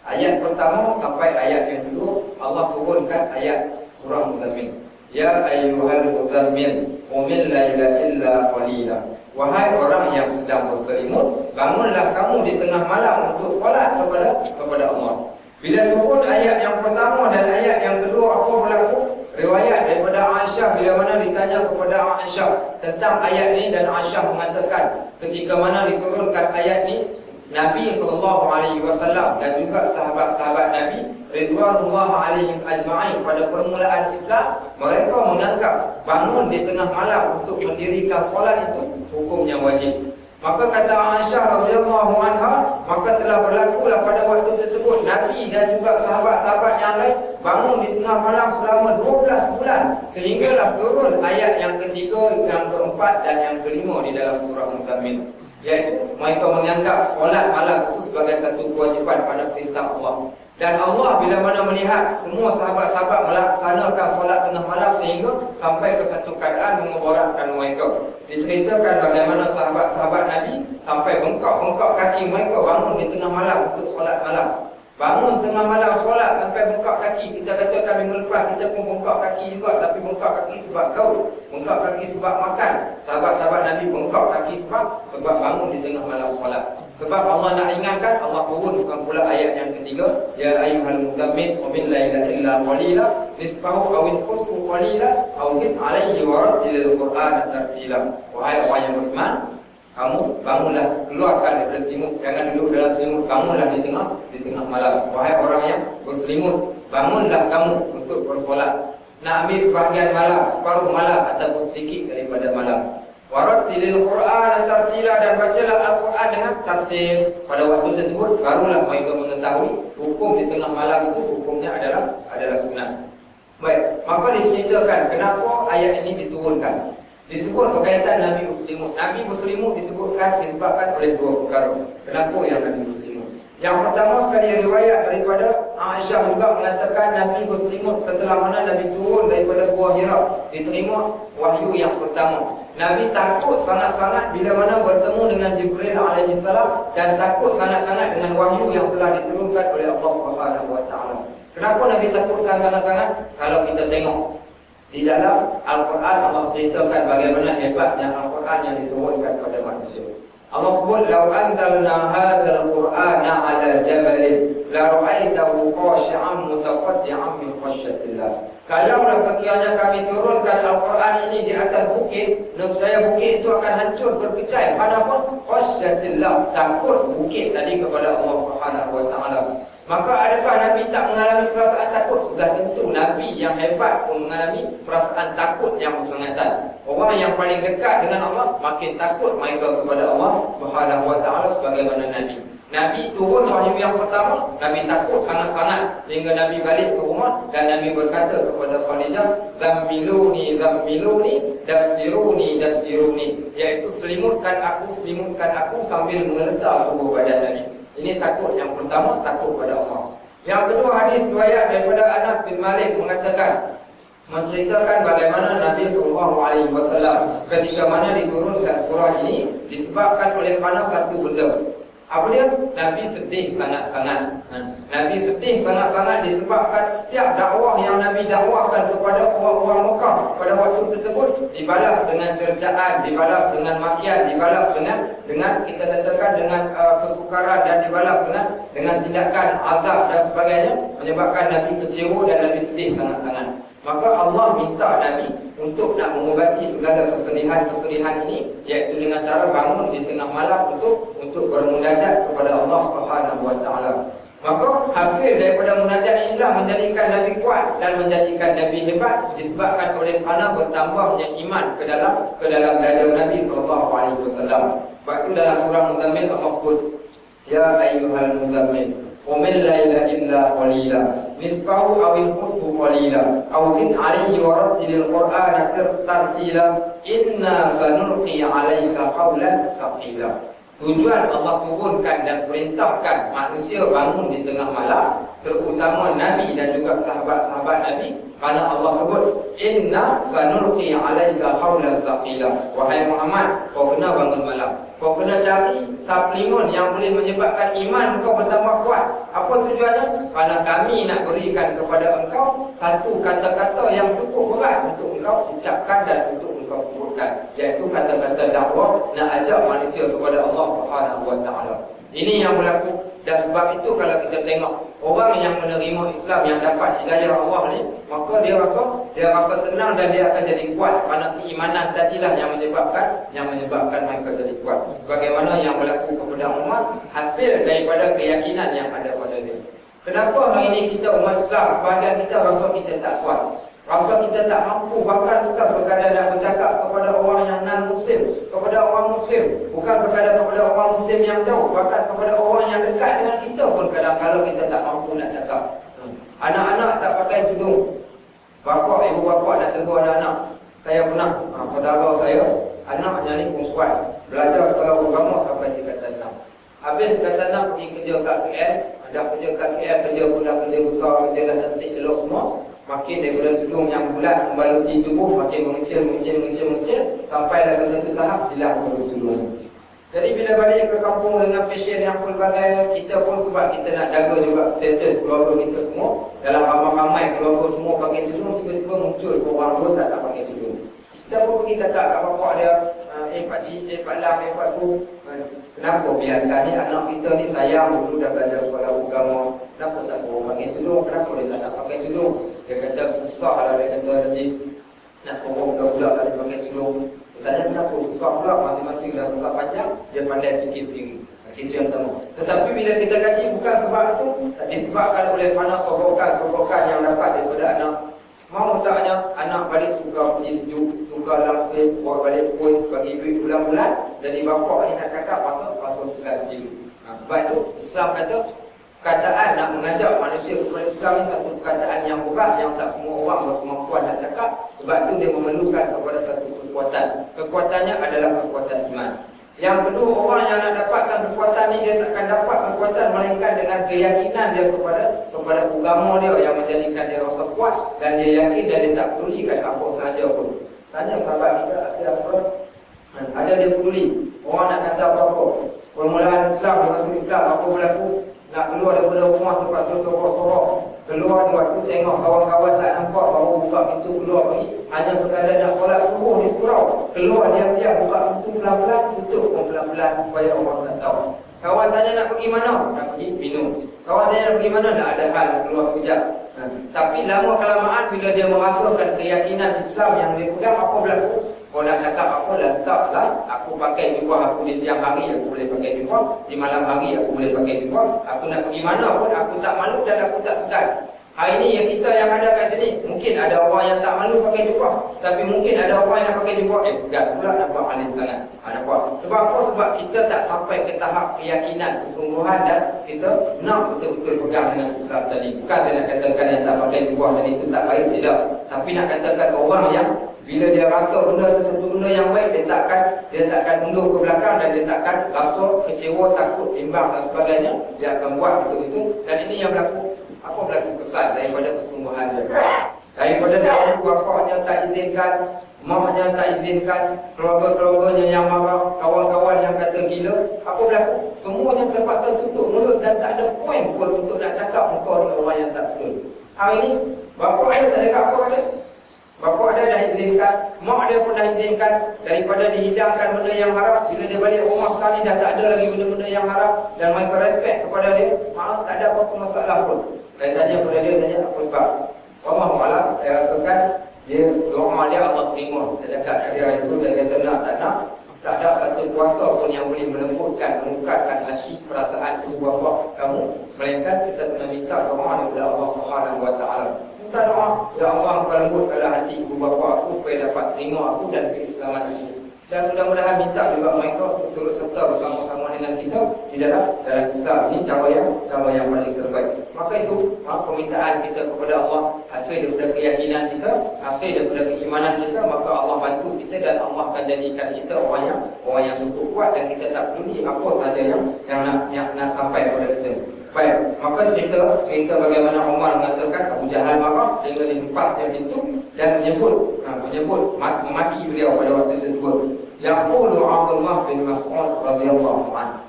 Ayat pertama sampai ayat yang kedua Allah turunkan ayat surah Muzammil. Ya ayyuhal muzammil qumil laila illa qalila. Wahai orang yang sedang berselimut, bangunlah kamu di tengah malam untuk solat kepada Allah. Bila turun ayat yang pertama dan ayat yang kedua, apa berlaku? Riwayat daripada Aisyah, bila mana ditanya kepada Aisyah tentang ayat ini, dan Aisyah mengatakan ketika mana diturunkan ayat ini, Nabi SAW dan juga sahabat-sahabat Nabi ridwanullah alaihim ajma'in pada permulaan Islam, mereka menganggap bangun di tengah malam untuk mendirikan solat itu hukumnya wajib. Maka kata Aisyah radhiyallahu anha, maka telah berlakulah pada waktu tersebut Nabi dan juga sahabat-sahabat yang lain bangun di tengah malam selama 12 bulan, sehinggalah turun ayat yang ketiga, yang keempat dan yang kelima di dalam surah Muzammil, iaitu mereka menganggap solat malam itu sebagai satu kewajipan pada perintah Allah. Dan Allah bila mana melihat semua sahabat-sahabat melaksanakan solat tengah malam sehingga sampai ke satu keadaan mengoboratkan mereka. Diceritakan bagaimana sahabat-sahabat Nabi sampai bengkak-bengkak kaki mereka bangun di tengah malam untuk solat malam. Bangun tengah malam solat sampai bengkak kaki. Kita katakan minggu lepas kita pun bengkak kaki juga, tapi bengkak kaki sebab gaul, bengkak kaki sebab makan. Sahabat-sahabat Nabi bengkak kaki sebab bangun di tengah malam solat. Sebab Allah nak ringankan, Allah turunkan pula ayat yang ketiga, ya ayyuhal muzammil qumil laila illa qalila nisfahu aw inqushu qalila aw zid alayhi wa rattilil qur'ana tartila. Wahai orang yang beriman, kamu bangunlah, keluarkan dari selimut, jangan duduk dalam selimut, bangunlah di tengah malam. Wahai orang yang berselimut, bangunlah kamu untuk bersolat. Nak ambil sebahagian malam, separuh malam ataupun sedikit daripada malam. Warattilil Qur'an tartila, dan bacalah Al-Quran dengan tartil. Pada waktu tersebut barulah mereka mengetahui hukum di tengah malam itu hukumnya adalah sunat. Baik, maka diceritakan kenapa ayat ini diturunkan. Disebut berkaitan Nabi berselimut. Nabi berselimut disebabkan oleh dua perkara. Kenapa yang Nabi berselimut? Yang pertama sekali riwayat daripada Aisyah juga mengatakan Nabi berselimut setelah mana Nabi turun daripada Gua Hira, diterima wahyu yang pertama. Nabi takut sangat-sangat bila mana bertemu dengan Jibril alaihi salam, dan takut sangat-sangat dengan wahyu yang telah diturunkan oleh Allah Subhanahu Wa Taala. Kenapa Nabi takutkan sangat-sangat? Kalau kita tengok di dalam Al-Quran, Allah ceritakan bagaimana hebatnya Al-Quran yang diturunkan kepada manusia. Allah sebut, "Lau anzalna hadzal Qur'ana 'ala jabalin la ra'aitahu khashi'an mutasaddian min khasyatillah." Kalaulah sekiranya kami turunkan Al-Quran ini di atas bukit, nescaya bukit itu akan hancur berkecai. Kenapa? Khasyatillah, takut bukit tadi kepada Allah Subhanahu Wa Taala. Maka adakah Nabi tak mengalami perasaan takut? Sudah tentu Nabi yang hebat pun mengalami perasaan takut yang bersangatan. Orang yang paling dekat dengan Allah makin takut mereka kepada Allah Subhanahu wa taala sebagaimana Nabi. Nabi turun wahyu yang pertama, Nabi takut sangat-sangat sehingga Nabi balik ke rumah dan Nabi berkata kepada Khadijah, "Zammiluni, zammiluni, dassiruni, dassiruni." Iaitu selimutkan aku sambil meletak tubuh badan Nabi. Ini takut yang pertama, takut pada Allah. Yang kedua, hadis riwayat daripada Anas bin Malik mengatakan, menceritakan bagaimana Nabi SAW ketika mana diturunkan surah ini disebabkan oleh kerana satu benda. Apa dia? Nabi sedih sangat-sangat. Nabi sedih sangat-sangat disebabkan setiap dakwah yang Nabi dakwahkan kepada orang-orang Mekah pada waktu tersebut dibalas dengan cercaan, dibalas dengan makian, dibalas dengan kita katakan dengan kesukaran dan dibalas dengan tindakan azab dan sebagainya, menyebabkan Nabi kecewa dan Nabi sedih sangat-sangat. Maka Allah minta Nabi untuk nak mengobati segala kesedihan ini, iaitu dengan cara bangun di tengah malam untuk bermunajat kepada Allah Subhanahu wa taala. Maka hasil daripada munajat inilah menjadikan Nabi kuat dan menjadikan Nabi hebat disebabkan oleh kerana bertambahnya iman ke dalam dada Nabi sallallahu alaihi wasallam. Sebab itu dalam surah Muzammil Allah sebut, "Ya ayyuhal muzammil Qumil laila illa qalila nisfahu aw inqushu qalila aw zid 'alaihi wa rattilil qur'ana tartila inna sanulqi 'alaika qawlan saqila." Tujuan Allah turunkan dan perintahkan manusia bangun di tengah malam, terutama Nabi dan juga sahabat-sahabat Nabi, kerana Allah sebut inna sanulqi 'alaika qawlan saqila. Wahai Muhammad, kau kena bangun malam. Kau kena cari suplemen yang boleh menyebabkan iman kau bertambah kuat. Apa tujuannya? Kerana kami nak berikan kepada engkau satu kata-kata yang cukup berat untuk engkau ucapkan dan untuk engkau sebutkan, iaitu kata-kata dakwah nak ajak manusia kepada Allah Subhanahu wa taala. Ini yang berlaku. Dan sebab itu kalau kita tengok orang yang menerima Islam, yang dapat hidayah Allah ni, maka dia rasa tenang dan dia akan jadi kuat, kerana keimanan tadilah yang menyebabkan mereka jadi kuat. Sebagaimana yang berlaku kepada Umar, hasil daripada keyakinan yang ada pada dia. Kenapa hari ini kita umat Islam sebahagian kita rasa kita tak kuat, rasa kita tak mampu, bahkan bukan sekadar nak bercakap kepada orang yang non-Muslim, kepada orang Muslim, bukan sekadar kepada orang Muslim yang jauh, bahkan kepada orang yang dekat dengan kita pun kadang-kadang kita tak mampu nak cakap. Anak-anak tak pakai tudung, ibu bapa nak tegur anak-anak. Saya pernah, saudara saya, anaknya ni perempuan, belajar sekolah agama sampai tingkatan 6. Habis tingkatan 6 pergi kerja kat KL, dah kerja kat KL, kerja pun dah kerja besar, kerja dah cantik elok semua. Makin daripada tudung yang bulat membaluti tubuh makin mengecil sampai dah ke satu tahap hilang terus tudung. Jadi bila balik ke kampung dengan fashion yang pelbagai, kita pun sebab kita nak jaga juga status keluarga kita semua, dalam ramai-ramai keluarga semua pakai tudung, tiba-tiba muncul seorang pun tak pakai tudung. Kita pun pergi cakap kat bapak dia, pakcik, pak lam, pak su, kenapa biarkan ni anak kita ni sayang dulu dah belajar sekolah agama, kenapa tak suruh pakai tudung, kenapa dia tak nak pakai tudung? Dia kata susah lah, dia kata Haji, nak suruh budak-budak lah dia pakai tudung. Dia tanya kenapa susah pula, masing-masing dah besar panjang, dia pandai fikir sendiri. Itu yang pertama. Tetapi bila kita kaji, bukan sebab itu, disebabkan oleh panas sogokan yang dapat daripada anak. Mau taknya anak balik tukar peti sejuk, tukar langsir, buat balik kuih, bagi duit bulan-bulan, jadi bapak ni nak cakap pasal selat silu. Sebab itu Islam kata perkataan nak mengajak manusia kepada Islam ni satu perkataan yang berat, yang tak semua orang berkemampuan nak cakap. Sebab itu dia memerlukan kepada satu kekuatan. Kekuatannya adalah kekuatan iman. Yang kedua, orang yang nak dapatkan kekuatan ni, dia takkan dapat kekuatan melainkan dengan keyakinan dia kepada agama dia yang menjadikan dia rasa kuat dan dia yakin dan dia tak pedulikan apa sahaja pun. Tanya sahabat kita Asia Afro, ada dia peduli orang nak kata apa-apa. Permulaan Islam, dia masuk Islam, apa berlaku? Nak keluar daripada rumah terpaksa sorok-sorok. Keluar di waktu tengok kawan-kawan tak nampak, baru buka pintu keluar pergi. Hanya sekadar nak solat subuh di surau, keluar diam-diam, buka pintu pelan-pelan, tutup pun pelan-pelan supaya orang tak tahu. Kawan tanya nak pergi mana? Nak pergi minum. Kawan tanya nak pergi mana? Nak ada hal, nak keluar sekejap. Tapi lama kelamaan bila dia merasakan keyakinan Islam yang dia pegang, apa berlaku? Kau nak cakap apa, lantaklah aku pakai jubah aku di siang hari, aku boleh pakai jubah. jubah. Di malam hari aku boleh pakai jubah. Aku nak pergi mana pun aku tak malu dan aku tak segan. Hari ini yang kita yang ada kat sini, mungkin ada orang yang tak malu pakai jubah, tapi mungkin ada orang yang pakai jubah, segan pula nak buat alim sangat. Nampak? Sebab apa? Sebab kita tak sampai ke tahap keyakinan, kesungguhan dan kita nak betul-betul pegang dengan Islam tadi. Bukan saya nak katakan yang tak pakai jubah tadi itu tak baik, tidak. Tapi nak katakan orang yang bila dia rasa benda tu satu benda yang baik, dia takkan mundur ke belakang dan dia takkan rasa kecewa, takut, bimbang dan sebagainya. Dia akan buat betul-betul. Dan ini yang berlaku, apa berlaku kesan daripada kesungguhan dia. Daripada dahulu bapaknya tak izinkan, maknya tak izinkan, keluarga-keluarganya yang marah, kawan-kawan yang kata gila, apa berlaku? Semuanya terpaksa tutup mulut dan tak ada poin pun untuk nak cakap muka dengan orang yang tak betul. Hari ini, bapak dia tak cakap apa kata? Bapak dia dah izinkan, mak dia pun dah izinkan. Daripada dihidangkan benda yang haram, bila dia balik rumah sekali dah tak ada lagi benda-benda yang haram, dan mereka respect kepada dia, maaf tak ada apa-apa masalah pun. Saya tanya kepada dia, tanya apa sebab? Wallahu a'lam, saya rasakan dia doa dia Allah terima. Saya cakap kat dia itu, saya kata nak tak nak, tak ada satu kuasa pun yang boleh melembutkan, mengungkapkan hati perasaan ibu bapa kamu, melainkan kita kena minta doa daripada Allah Subhanahu wa taala. Minta doa, ya Allah engkau lembutkanlah hati ibu bapa aku supaya dapat terima aku dan keislaman aku. Dan mudah-mudahan minta juga mereka untuk turut serta bersama-sama dengan kita di dalam Islam ini, cara yang paling terbaik. Maka itu permintaan kita kepada Allah hasil daripada keyakinan kita, hasil daripada keimanan kita, maka Allah bantu kita dan Allah akan jadikan kita orang yang cukup kuat dan kita tak peduli apa sahaja yang nak sampai kepada kita. Baik, maka cerita bagaimana Umar mengatakan Abu Jahal marah sehingga dihempasnya pintu dan menyebut memaki beliau pada waktu tersebut. Yaqulu Abdullah bin Mas'ud radhiyallahu anhu.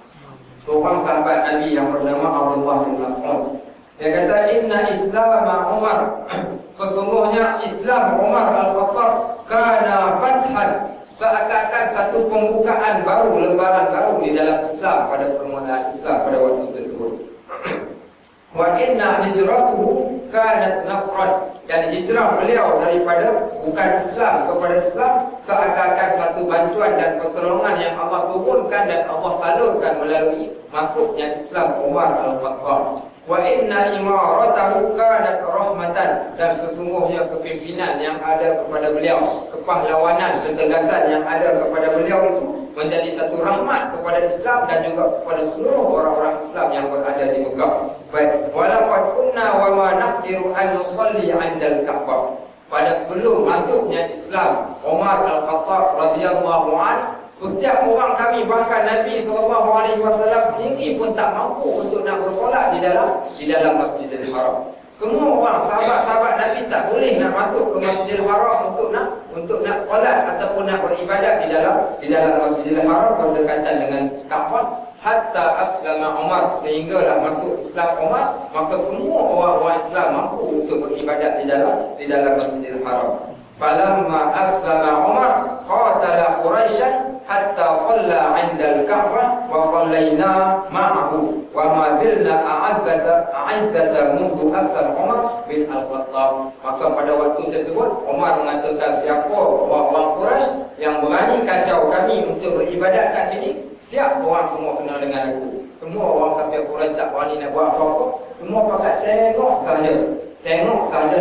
Seorang sahabat Nabi yang bernama Abdullah bin Mas'ud. Dia kata inna Islam Umar, sesungguhnya Islam Umar Al-Khattab kana fathan, seakan-akan satu pembukaan baru, lembaran baru di dalam Islam pada permulaan Islam pada waktu tersebut. Wa inna hijratuhu kanat nasran, dan hijrah beliau daripada bukan Islam kepada Islam seakan-akan satu bantuan dan pertolongan yang Allah turunkan dan Allah salurkan melalui masuknya Islam Umar Al-Khattab. Wa inna imaratahu kanat rahmatan, dan sesungguhnya kepimpinan yang ada kepada beliau, kepahlawanan, ketegasan yang ada kepada beliau itu menjadi satu rahmat kepada Islam dan juga kepada seluruh orang-orang Islam yang berada di Mekah. Baik, walaqad kunna wa ma naqdiru an nusalli 'indal Ka'bah. Pada sebelum masuknya Islam Umar Al-Khattab radhiyallahu an, setiap orang kami, bahkan Nabi SAW sendiri pun tak mampu untuk nak bersolat di dalam Masjidil Haram. Semua orang, sahabat-sahabat Nabi tak boleh nak masuk ke Masjidil Haram untuk nak solat ataupun nak beribadat di dalam Masjidil Haram berdekatan dengan Ka'bah. Hatta aslama Umar, sehinggalah masuk Islam Umar, maka semua orang-orang Islam mampu untuk beribadat di dalam Masjidil Haram. Falamma aslama Umar qatala Quraisyan hatta shalla 'inda al-Ka'bah wa shallaina ma'ahu wa ma zilna a'azzata munzu aslam Umar bin Al-Khattab. Maka pada waktu tersebut Umar mengatakan, siapa orang Quraisy yang berani kacau kami untuk beribadat kat sini, siap orang semua kena dengan aku. Semua orang kafir Quraisy tak berani nak buat apa-apa, semua pakat tengok sahaja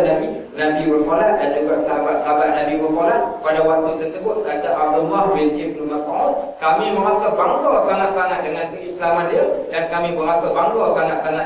Nabi bersolat dan juga sahabat-sahabat Nabi bersolat. Pada waktu tersebut kata Abdullah bin Ibnu Mas'ud, kami merasa bangga sangat-sangat dengan keislaman dia dan kami merasa bangga sangat-sangat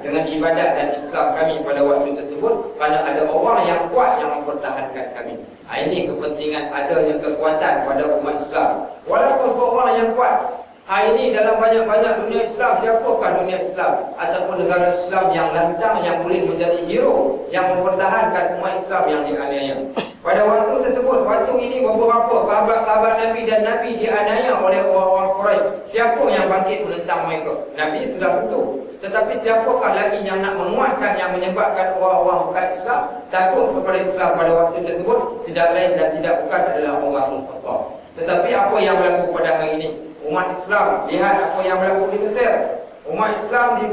dengan ibadat dan Islam kami pada waktu tersebut, kerana ada orang yang kuat yang mempertahankan kami. Ini kepentingan adanya kekuatan pada umat Islam. Walaupun seorang yang kuat, hari ini dalam banyak-banyak dunia Islam, siapakah dunia Islam ataupun negara Islam yang lantang yang boleh menjadi hero yang mempertahankan umat Islam yang dianiaya? Pada waktu tersebut, waktu ini beberapa sahabat-sahabat Nabi dan Nabi dianiaya oleh orang-orang Quraisy. Siapa yang bangkit menentang mereka? Nabi sudah tentu. Tetapi siapakah lagi yang nak menguatkan, yang menyebabkan orang-orang bukan Islam takut kepada Islam pada waktu tersebut? Tidak lain dan tidak bukan adalah Umar bin Khattab. Tetapi apa yang berlaku pada hari ini? Umat Islam, lihat apa yang berlaku di Mesir. Umat Islam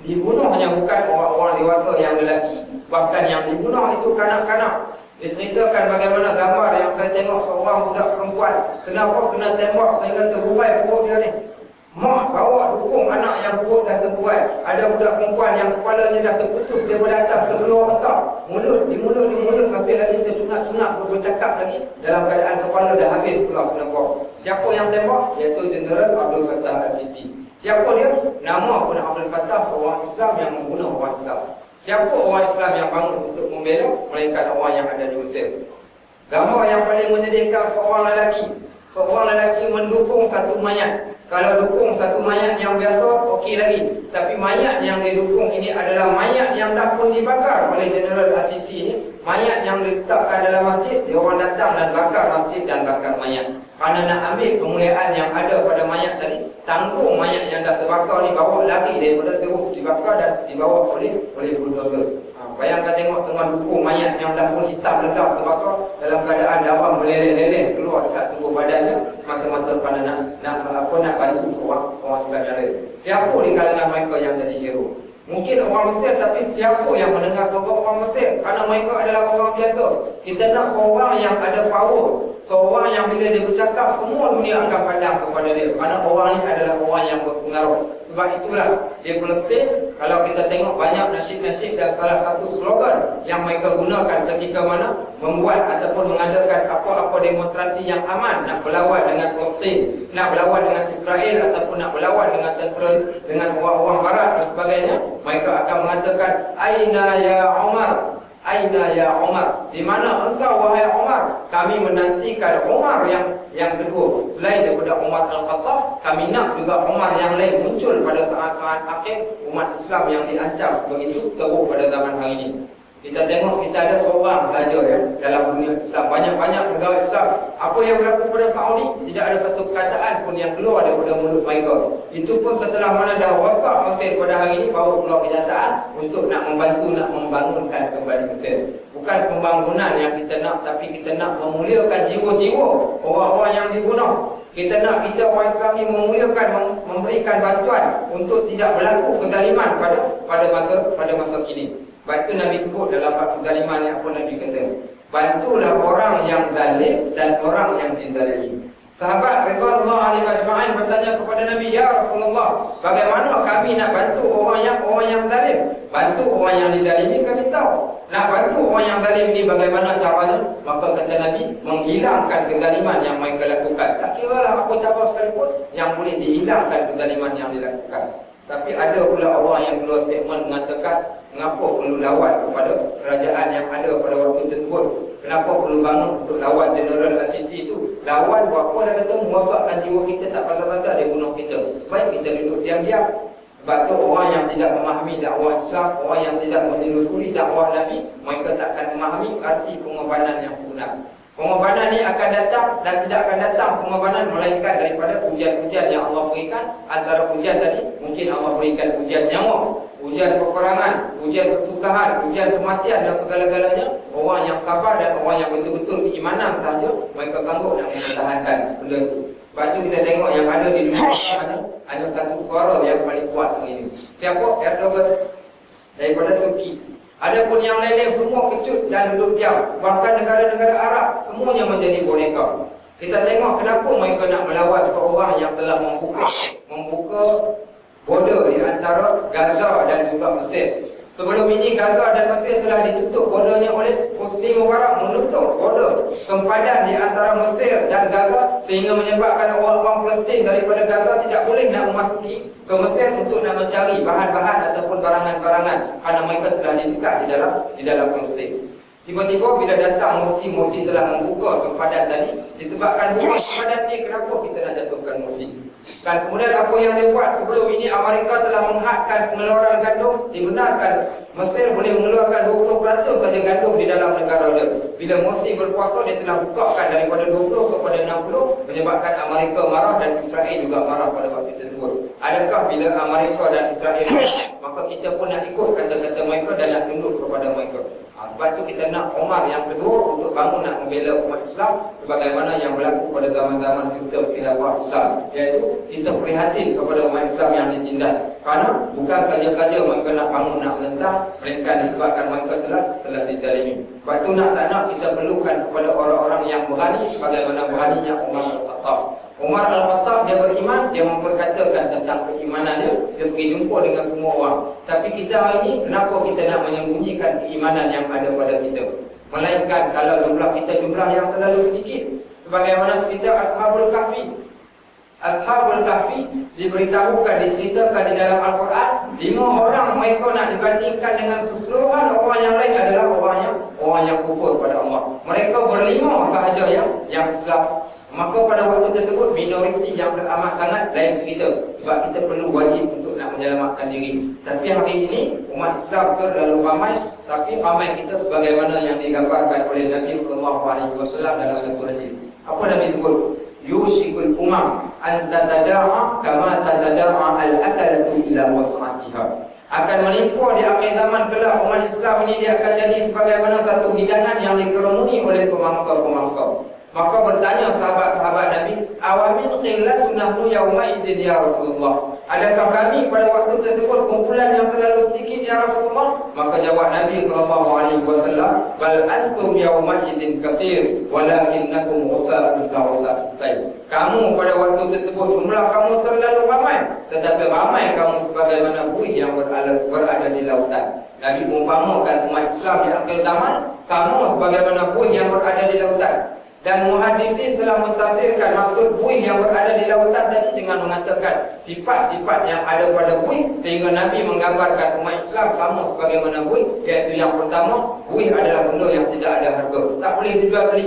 dibunuh hanya bukan orang-orang dewasa yang lelaki, bahkan yang dibunuh itu kanak-kanak. Diceritakan bagaimana gambar yang saya tengok seorang budak perempuan kenapa kena tembak sehingga terburai perut dia ni. Mak ada budak perempuan yang kepalanya dah terputus daripada atas, terkeluar otak. Di mulut masih lagi tercungak-cungak bercakap lagi dalam keadaan kepala dah habis pula kena bom. Siapa yang tembak? Iaitu Jeneral Abdul Fattah Al-Sisi. Siapa dia? Nama pun Abdul Fattah, seorang Islam yang membunuh orang Islam. Siapa orang Islam yang bangun untuk membela? Melainkan orang yang ada di Mesir. Gambar yang paling menyedihkan seorang lelaki mendukung satu mayat. Kalau dukung satu mayat yang biasa, okey lagi. Tapi mayat yang dia dukung ini adalah mayat yang dah pun dibakar oleh Jeneral Al-Sisi ini. Mayat yang diletakkan dalam masjid, dia orang datang dan bakar masjid dan bakar mayat. Kerana nak ambil kemuliaan yang ada pada mayat tadi, tanggung mayat yang dah terbakar ni, bawa lari daripada terus dibakar dan dibawa oleh bulldozer. Bayangkan tengok tengah dukung mayat yang dah pun hitam legap terbakar dalam keadaan darah meleleh-leleh keluar dekat tubuh badannya, semata-mata kerana nak bantu seorang Islam yang lain. Siapa di kalangan mereka yang jadi hero? Mungkin orang Mesir, tapi siapa yang mendengar suara orang Mesir? Kerana mereka adalah orang biasa. Kita nak seorang yang ada power, seorang yang bila dia bercakap semua dunia akan pandang kepada dia. Kerana orang ni adalah orang yang berpengaruh. Sebab itulah di Palestin, kalau kita tengok banyak nasyid-nasyid dan salah satu slogan yang mereka gunakan ketika mana membuat ataupun mengadakan apa-apa demonstrasi yang aman, nak berlawan dengan Palestin, nak berlawan dengan Israel ataupun nak berlawan dengan tentera, dengan orang-orang barat dan sebagainya, mereka akan mengatakan Aina ya Umar, Aina ya Umar, di mana engkau wahai Umar? Kami menantikan Umar yang kedua. Selain daripada Umar Al-Khattab, kami nak juga Umar yang lain muncul pada saat-saat akhir umat Islam yang diancam sebegitu teruk pada zaman hari ini. Kita tengok kita ada seorang saja ya dalam dunia Islam, banyak-banyak negara Islam. Apa yang berlaku pada Saudi, tidak ada satu perkataan pun yang keluar daripada mulut mereka. Itu pun setelah mana dah rosak Mesir pada hari ini, baru keluar kenyataan untuk nak membantu, nak membangunkan kembali Mesir. Bukan pembangunan yang kita nak, tapi kita nak memuliakan jiwa-jiwa orang-orang yang dibunuh. Kita nak kita orang Islam ni memuliakan, memberikan bantuan untuk tidak berlaku kezaliman pada masa kini. Sebab itu Nabi sebut dalam bab kezaliman ni, apa Nabi kata? Bantulah orang yang zalim dan orang yang dizalimi. Sahabat Ridwanullah alaihi majma'in bertanya kepada Nabi, ya Rasulullah, bagaimana kami nak bantu orang yang zalim? Bantu orang yang dizalimi kami tahu. Nak bantu orang yang zalim ni bagaimana caranya? Maka kata Nabi, menghilangkan kezaliman yang mereka lakukan. Tak kiralah apa cara sekalipun yang boleh dihilangkan kezaliman yang dilakukan. Tapi ada pula orang yang keluar statement mengatakan, mengapa perlu lawan kepada kerajaan yang ada pada waktu tersebut? Kenapa perlu bangun untuk lawan Jeneral Al-Sisi itu? Lawan buat apa? Dia kata merosakkan jiwa kita, tak pasal-pasal dia bunuh kita. Baik kita duduk diam-diam. Sebab tu orang yang tidak memahami dakwah Islam, orang yang tidak menelusuri dakwah Nabi, mereka tak akan memahami arti pengorbanan yang sebenar. Pengorbanan ni akan datang dan tidak akan datang pengorbanan melainkan daripada ujian-ujian yang Allah berikan. Antara ujian tadi, mungkin Allah berikan ujian nyawa, ujian peperangan, ujian kesusahan, ujian kematian dan segala-galanya. Orang yang sabar dan orang yang betul-betul keimanan sahaja, mereka sanggup nak mempertahankan benda itu. Sebab tu kita tengok yang ada di dunia hanya satu suara yang paling kuat hari ini. Siapa? Erdogan daripada Turki. Adapun yang lain semua kecut dan duduk diam. Bahkan negara-negara Arab semuanya menjadi boneka. Kita tengok kenapa mereka nak melawan seorang yang telah membuka border di antara Gaza dan juga Mesir. Sebelum ini Gaza dan Mesir telah ditutup bordernya oleh Husni Mubarak, menutup border sempadan di antara Mesir dan Gaza, sehingga menyebabkan orang-orang Palestin daripada Gaza tidak boleh nak memasuki ke Mesir untuk nak mencari bahan-bahan ataupun barangan-barangan kerana mereka telah disekat di dalam Palestin. Tiba-tiba bila datang Morsi telah membuka sempadan tadi, disebabkan buka sempadan ni, kenapa kita nak jatuhkan Morsi? Dan kemudian apa yang dia buat sebelum ini, Amerika telah menghadkan pengeluaran gandum, dibenarkan Mesir boleh mengeluarkan 20% saja gandum di dalam negara dia. Bila Morsi berkuasa, dia telah bukakan daripada 20 kepada 60, menyebabkan Amerika marah dan Israel juga marah pada waktu tersebut. Adakah bila Amerika dan Israel maka kita pun nak ikut kata-kata mereka dan nak tunduk kepada mereka? Sebab itu kita nak Umar yang kedua untuk bangun nak membela umat Islam sebagaimana yang berlaku pada zaman-zaman sistem khilafah Islam, iaitu kita prihatin kepada umat Islam yang ditindas. Kerana bukan saja-saja mereka nak bangun nak menentang, melainkan disebabkan mereka telah dizalimi. Sebab itu nak tak nak kita perlukan kepada orang-orang yang berani sebagaimana beraninya Umar Al-Khattab. Umar Al-Khattab dia beriman, dia memperkatakan tentang keimanan dia pergi jumpa dengan semua orang. Tapi kita hari ini, kenapa kita nak menyembunyikan keimanan yang ada pada kita? Melainkan kalau jumlah yang terlalu sedikit. Sebagaimana cerita Ashabul Kahfi. Ashabul Kahfi diceritakan di dalam Al-Quran, 5 orang mereka nak dibandingkan dengan keseluruhan orang yang lain adalah orang yang kufur pada Allah. Mereka berlima sahaja yang Islam. Maka pada waktu tersebut minoriti yang teramat sangat lain cerita. Sebab kita perlu wajib untuk nak menyelamatkan diri. Tapi hari ini umat Islam terlalu ramai, tapi ramai kita sebagaimana yang digambarkan oleh Nabi SAW dalam satu hadis. Apa Nabi sebut? Yushikul umam an tatada'a kama tatada'a al-akalatu ila was'atiha. Akan menimpa di akhir zaman kelak umat Islam ini, dia akan jadi sebagaimana satu hidangan yang dikerumuni oleh pemangsa-pemangsa. Maka bertanya sahabat-sahabat Nabi, awamin qillatun nahnu yawma idzin ya Rasulullah. Adakah kami pada waktu tersebut kumpulan yang terlalu sedikit ya Rasulullah? Maka jawab Nabi SAW, bal antum yawma idzin katsir walakinnakum usa'un ka usa'is sayl. Kamu pada waktu tersebut jumlah kamu terlalu ramai, tetapi ramai kamu sebagaimana buih yang berada di lautan. Nabi umpamakan umat Islam di akhir zaman sama sebagaimana buih yang berada di lautan. Dan muhaddisin telah mentafsirkan maksud buih yang berada di lautan tadi dengan mengatakan sifat-sifat yang ada pada buih, sehingga Nabi menggambarkan umat Islam sama sebagaimana buih, iaitu yang pertama, buih adalah benda yang tidak ada harga, tak boleh dijual beli.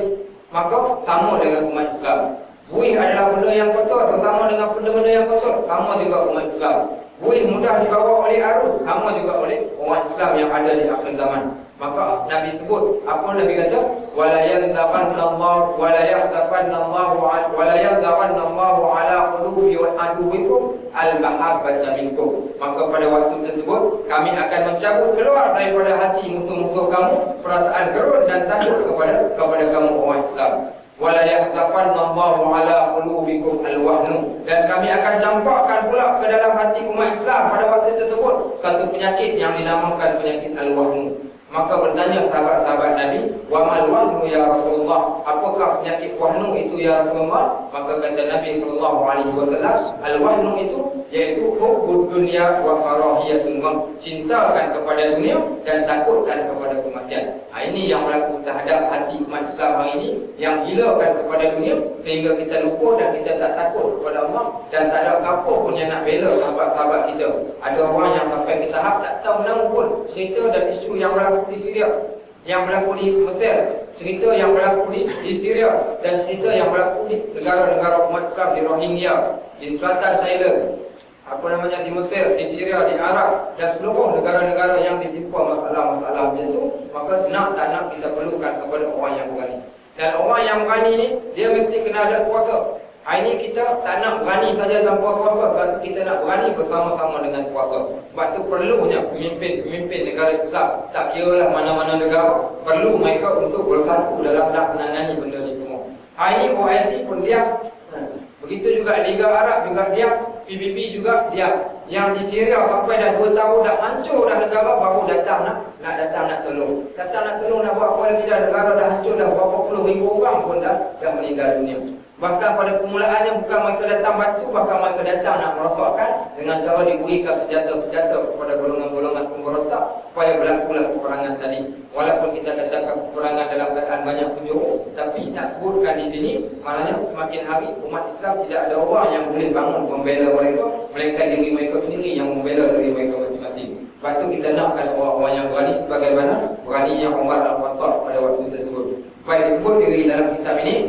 Maka sama dengan umat Islam. Buih adalah benda yang kotor bersama dengan benda-benda yang kotor, sama juga umat Islam. Buih mudah dibawa oleh arus, sama juga oleh umat Islam yang ada di akhir zaman. Maka Nabi sebut, apa Nabi kata? Wala yadhafannallahu ala qulubi wa adubikum al-mahabbata minkum. Maka pada waktu tersebut kami akan mencabut keluar daripada hati musuh-musuh kamu perasaan gerun dan takut kepada kamu umat Islam. Wala yahzafannallahu ala qulubikum al-wahnu. Dan kami akan campakkan pula ke dalam hati umat Islam pada waktu tersebut satu penyakit yang dinamakan penyakit al-wahnu. Maka bertanya sahabat-sahabat Nabi, wa mal wahnu ya Rasulullah? Apakah penyakit wahnu itu ya Rasulullah? Maka kata Nabi SAW, al-wahnu itu yaitu hubbud dunya wa karahiyatul maut. Cintakan kepada dunia dan takutkan kepada kematian. Ini yang berlaku terhadap hati umat Islam hari ini, yang gilakan kepada dunia sehingga kita lupa dan kita tak takut kepada Allah, dan tak ada siapa pun yang nak bela sahabat-sahabat kita. Ada orang yang sampai ke tahap tak tahu menahu pun cerita dan isu yang berlaku di Syria, yang berlaku di Mesir, cerita yang berlaku di Syria, dan cerita yang berlaku di negara-negara umat Islam di Rohingya, di selatan Thailand, di Mesir, di Syria, di Arab, dan seluruh negara-negara yang ditimpa masalah-masalah macam tu. Maka nak tak nak kita perlukan kepada orang yang berani. Dan orang yang berani ni, dia mesti kena ada kuasa. Hari ini kita tak nak berani saja tanpa kuasa, sebab tu kita nak berani bersama-sama dengan kuasa. Sebab tu perlunya pemimpin negara Islam, tak kira lah mana-mana negara, perlu mereka untuk bersatu dalam nak menangani benda ni semua. Hari ini OIC pun diam, begitu juga Liga Arab juga diam, PBB juga diam. Yang di Syria sampai dah 2 tahun dah hancur dah negara, baru datang nak tolong. Datang nak tolong nak buat apa lagi dah, negara dah hancur dah, berapa puluh ribu orang pun dah meninggal dunia. Bahkan pada permulaannya bukan mereka datang bantu, bahkan mereka datang nak merosakkan dengan cara diberikan senjata-senjata kepada golongan-golongan pemberontak supaya berlakulah peperangan tadi. Walaupun kita katakan peperangan dalam keadaan banyak penjuru, tapi nak sebutkan di sini, maknanya semakin hari umat Islam tidak ada orang yang boleh bangun membela mereka, melainkan diri mereka sendiri yang membela diri mereka masing-masing. Sebab tu kita nakkan orang-orang yang berani sebagaimana beraninya Umar Al-Khattab pada waktu tersebut. Baik, disebut di dalam kitab ini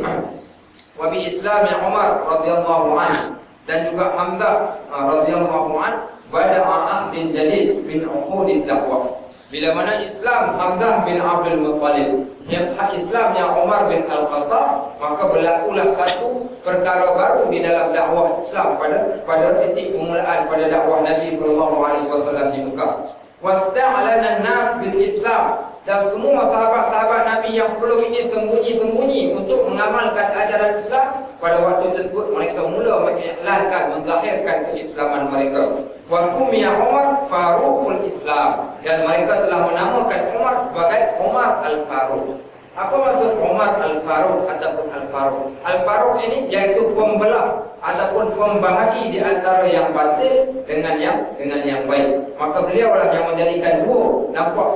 wa bi Islam ya Umar radhiyallahu anhu, dan juga Hamzah radhiyallahu anhu bada'a ahdin jadid min uhudid dakwah. Bila mana Islam Hamzah bin Abdul Muttalib, Islamnya Umar bin Al-Khattab, maka berlakulah satu perkara baru di dalam dakwah Islam pada titik permulaan pada dakwah Nabi SAW di Mekah. Wasta'lana an-nas bil Islam, dan semua sahabat-sahabat Nabi yang sebelum ini sembunyi-sembunyi untuk mengamalkan ajaran Islam, pada waktu tersebut mereka mula mengiklankan, menzahirkan keislaman mereka. Wasumiya Umar Faruqul Islam, dan mereka telah menamakan Umar sebagai Umar Al-Faruq. Apa maksud Umar Al-Faruq ataupun Al-Faruq? Al-Faruq ini yaitu pembelah ataupun pembahagi di antara yang batil dengan yang baik. Maka beliau lah yang menjadikan dua nampak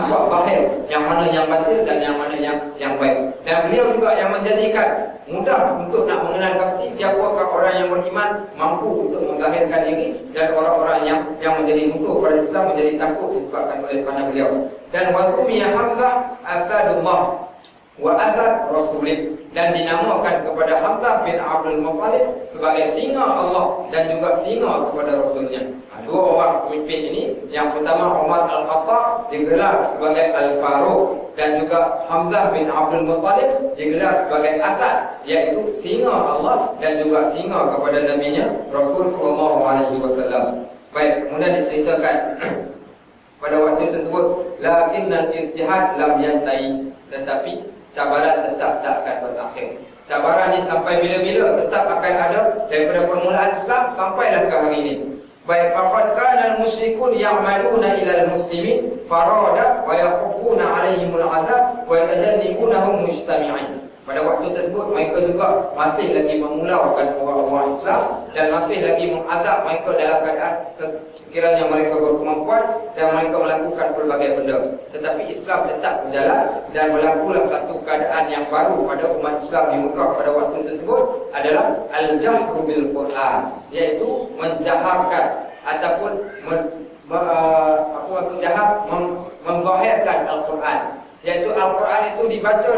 zahir yang mana yang batil dan yang mana yang baik. Dan beliau juga yang menjadikan mudah untuk nak mengenal pasti siapakah orang yang beriman mampu untuk menzahirkan diri, dan orang-orang yang menjadi musuh pada Islam menjadi takut disebabkan oleh kerana beliau. Dan wasumiyah Hamzah Asadullah wa Asad Rasulih, dan dinamakan kepada Hamzah bin Abdul Muttalib sebagai singa Allah dan juga singa kepada Rasulnya. Dua orang pemimpin ini, yang pertama Umar Al-Khattab digelar sebagai Al-Faruq, dan juga Hamzah bin Abdul Muttalib digelar sebagai Asad, iaitu singa Allah dan juga singa kepada nabinya Rasul sallallahu alaihi wasallam. Baik, kemudian diceritakan pada waktu tersebut, lakinnal ijtihad lam yantahi, tetapi cabaran tetap tak akan berakhir. Cabaran ni sampai bila-bila tetap akan ada daripada permulaan Islam sampailah ke hari ini. Baik, faqad kana al-musyrikun ya'maluna ila al-muslimin farada wa yasubbuna 'alaihimul 'azab wa yatajannibunahum mujtami'in. Pada waktu tersebut mereka juga masih lagi memulaukan orang-orang Islam dan masih lagi mengazab mereka dalam keadaan sekiranya mereka berkemampuan dan mereka melakukan pelbagai benda. Tetapi Islam tetap berjalan, dan berlakulah satu keadaan yang baru pada umat Islam di Mekah pada waktu tersebut adalah al-jahru bil Quran, iaitu menjaharkan ataupun menzahirkan Al-Quran. Iaitu Al-Quran itu dibaca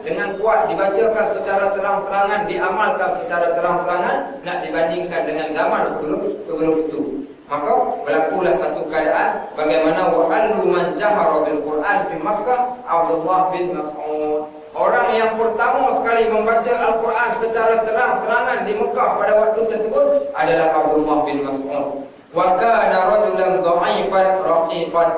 dengan kuat, dibacakan secara terang-terangan, diamalkan secara terang-terangan, nak dibandingkan dengan zaman sebelum itu. Maka berlakulah satu keadaan bagaimana wa'allu man jahara bil Quran fi Makkah Abdullah bin Mas'ud. Orang yang pertama sekali membaca Al-Quran secara terang-terangan di Mekah pada waktu tersebut adalah Abdullah bin Mas'ud. Wa kana rajulan dha'ifan raqiqan,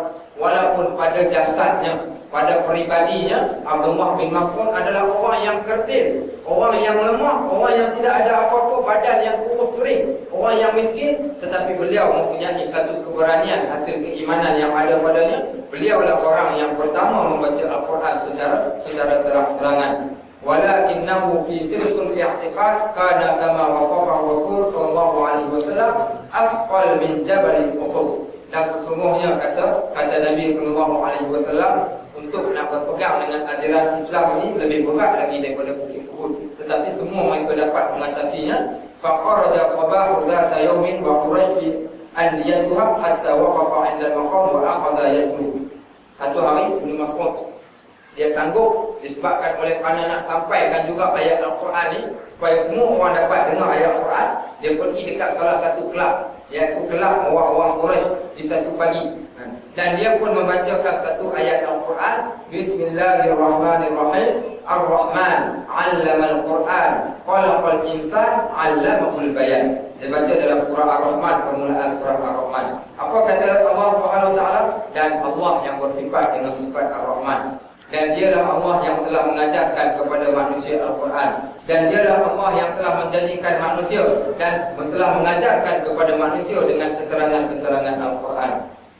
walaupun pada jasadnya, pada peribadinya, Abdullah bin Mas'ud adalah orang yang kerdil, orang yang lemah, orang yang tidak ada apa-apa, badan yang kurus kering, orang yang miskin, tetapi beliau mempunyai satu keberanian hasil keimanan yang ada padanya. Beliaulah orang yang pertama membaca Al-Quran secara terang-terangan. Walakinnahu fi sirtul i'tiqad kana kama wasafahu Rasul sallallahu alaihi wasallam asqal min jabal Uhud. Dan sesungguhnya kata Nabi sallallahu alaihi wasallam, untuk nak berpegang dengan ajaran Islam ini lebih berat lagi daripada bukit Uhud. Tetapi semua mereka dapat mengatasinya. Faqaraja sabahu zata yawmin wa Quraisy fi andiyatuha hatta waqafa 'inda al-maqam wa akhadha yatlu. Satu hari Ibnu Mas'ud dia sanggup disebabkan oleh kerana nak sampaikan juga ayat Al-Quran ni supaya semua orang dapat dengar ayat Al-Quran. Dia pergi dekat salah satu kelab, iaitu kelab orang-orang Quraisy di satu pagi. Dan dia pun membacakan satu ayat Al-Quran, Bismillahirrahmanirrahim, Ar-Rahman 'allamal Quran, khalaqal insan 'allamahul bayan. Dia baca dalam surah Ar-Rahman, permulaan surah Ar-Rahman. Apa kata Allah Subhanahu wa taala? Dan Allah yang bersifat dengan sifat Ar-Rahman. Dan dialah Allah yang telah mengajarkan kepada manusia Al-Quran. Dan dialah Allah yang telah menjadikan manusia dan telah mengajarkan kepada manusia dengan keterangan-keterangan Al-Quran.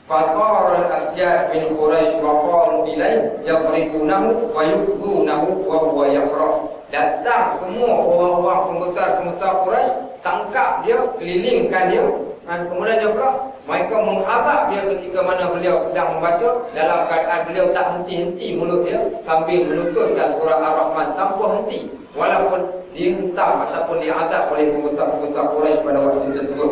Faqara al-asyad bin Quraisy wa qamu ilaihi yasrifunahu wa yuzunahu wa huwa yaqra. Datang semua orang-orang pembesar-pembesar Quraisy, tangkap dia, kelilingkan dia, dan kemudian juga mereka mengazab dia ketika mana beliau sedang membaca, dalam keadaan beliau tak henti-henti mulut dia sambil menuturkan surah Ar-Rahman tanpa henti, walaupun dihentam ataupun diazab oleh pembesar-pembesar Quraisy pada waktu tersebut.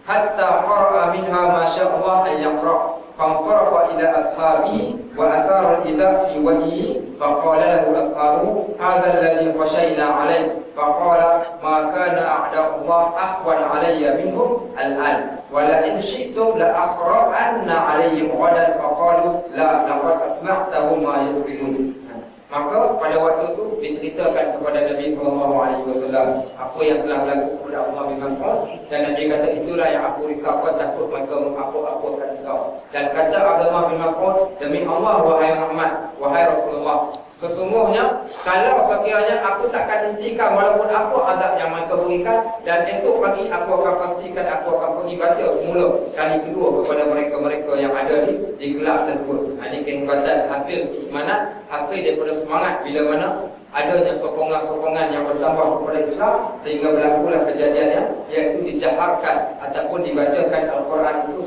Hatta qara'a minha ma sya'allah an yaqra' fansarafa ila ashabihi wa asara al-izab fi wajhihi faqala lahu ashabuhu hadha alladhi khashayna alayhi faqala ma kana a'da'ullah ahwan alayya minhum al-an wa la in syi'tum la aqra'anna alayhim ghadan faqalu la laqad asma'tahu ma yuqrinun. Maka pada waktu itu diceritakan kepada Nabi SAW apa yang telah berlaku kepada Abdullah bin Mas'ud, dan Nabi kata, itulah yang aku risaukan, takut mereka mengapa-apakan engkau. Dan kata Abdullah bin Mas'ud, demi Allah wahai Muhammad, wahai Rasulullah, sesungguhnya Kalau sekiranya aku takkan hentikan walaupun apa azab yang mereka berikan, dan esok pagi aku akan pastikan aku akan pergi baca semula kali kedua kepada mereka-mereka yang ada di kelab tersebut. Ini kehebatan hasil keimanan, hasil daripada semangat bila mana adanya sokongan-sokongan yang bertambah kepada Islam, sehingga berlakulah kejadiannya, iaitu dijaharkan ataupun dibacakan Al-Quran itu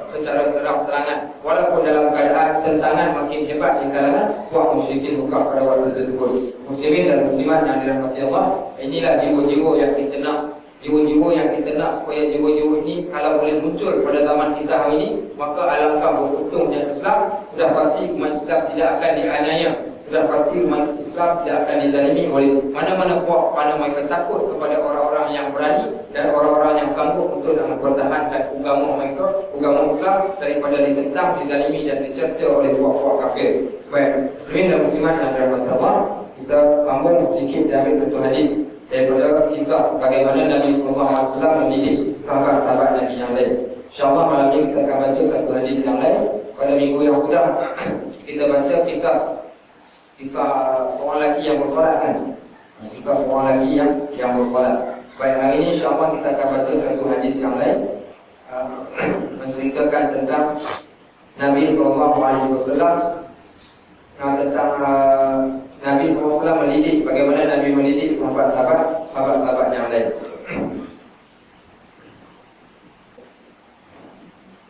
secara terang-terangan, walaupun dalam keadaan tentangan makin hebat di kalangan kaum musyrikin bukan pada waktu tersebut. Muslimin dan muslimat yang dirahmati Allah, inilah jiwa-jiwa yang kita nak. Jiwa-jiwa yang kita nak supaya jiwa-jiwa ini kalau boleh muncul pada zaman kita hari ini, maka alangkah beruntungnya Islam. Sudah pasti umat Islam tidak akan dianiaya, sudah pasti umat Islam tidak akan dizalimi oleh mana-mana puak, mana mereka takut kepada orang-orang yang berani dan orang-orang yang sanggup untuk nak mempertahankan agama mereka, agama Islam, daripada ditentang, dizalimi dan dicerca oleh puak-puak kafir. Baik, muslimin dan muslimat yang dirahmati Allah, kita sambung sedikit. Saya ambil satu hadis daripada kisah bagaimana Nabi SAW mendidik sahabat-sahabat Nabi yang lain. InsyaAllah malam ini kita akan baca satu hadis yang lain. Pada minggu yang sudah kita baca kisah seorang lelaki yang bersolat kan. Kisah seorang lelaki yang bersolat. Baik, hari ini insyaAllah kita akan baca satu hadis yang lain, menceritakan tentang Nabi SAW, tentang Nabi SAW mendidik, bagaimana Nabi mendidik sahabat-sahabat yang lain.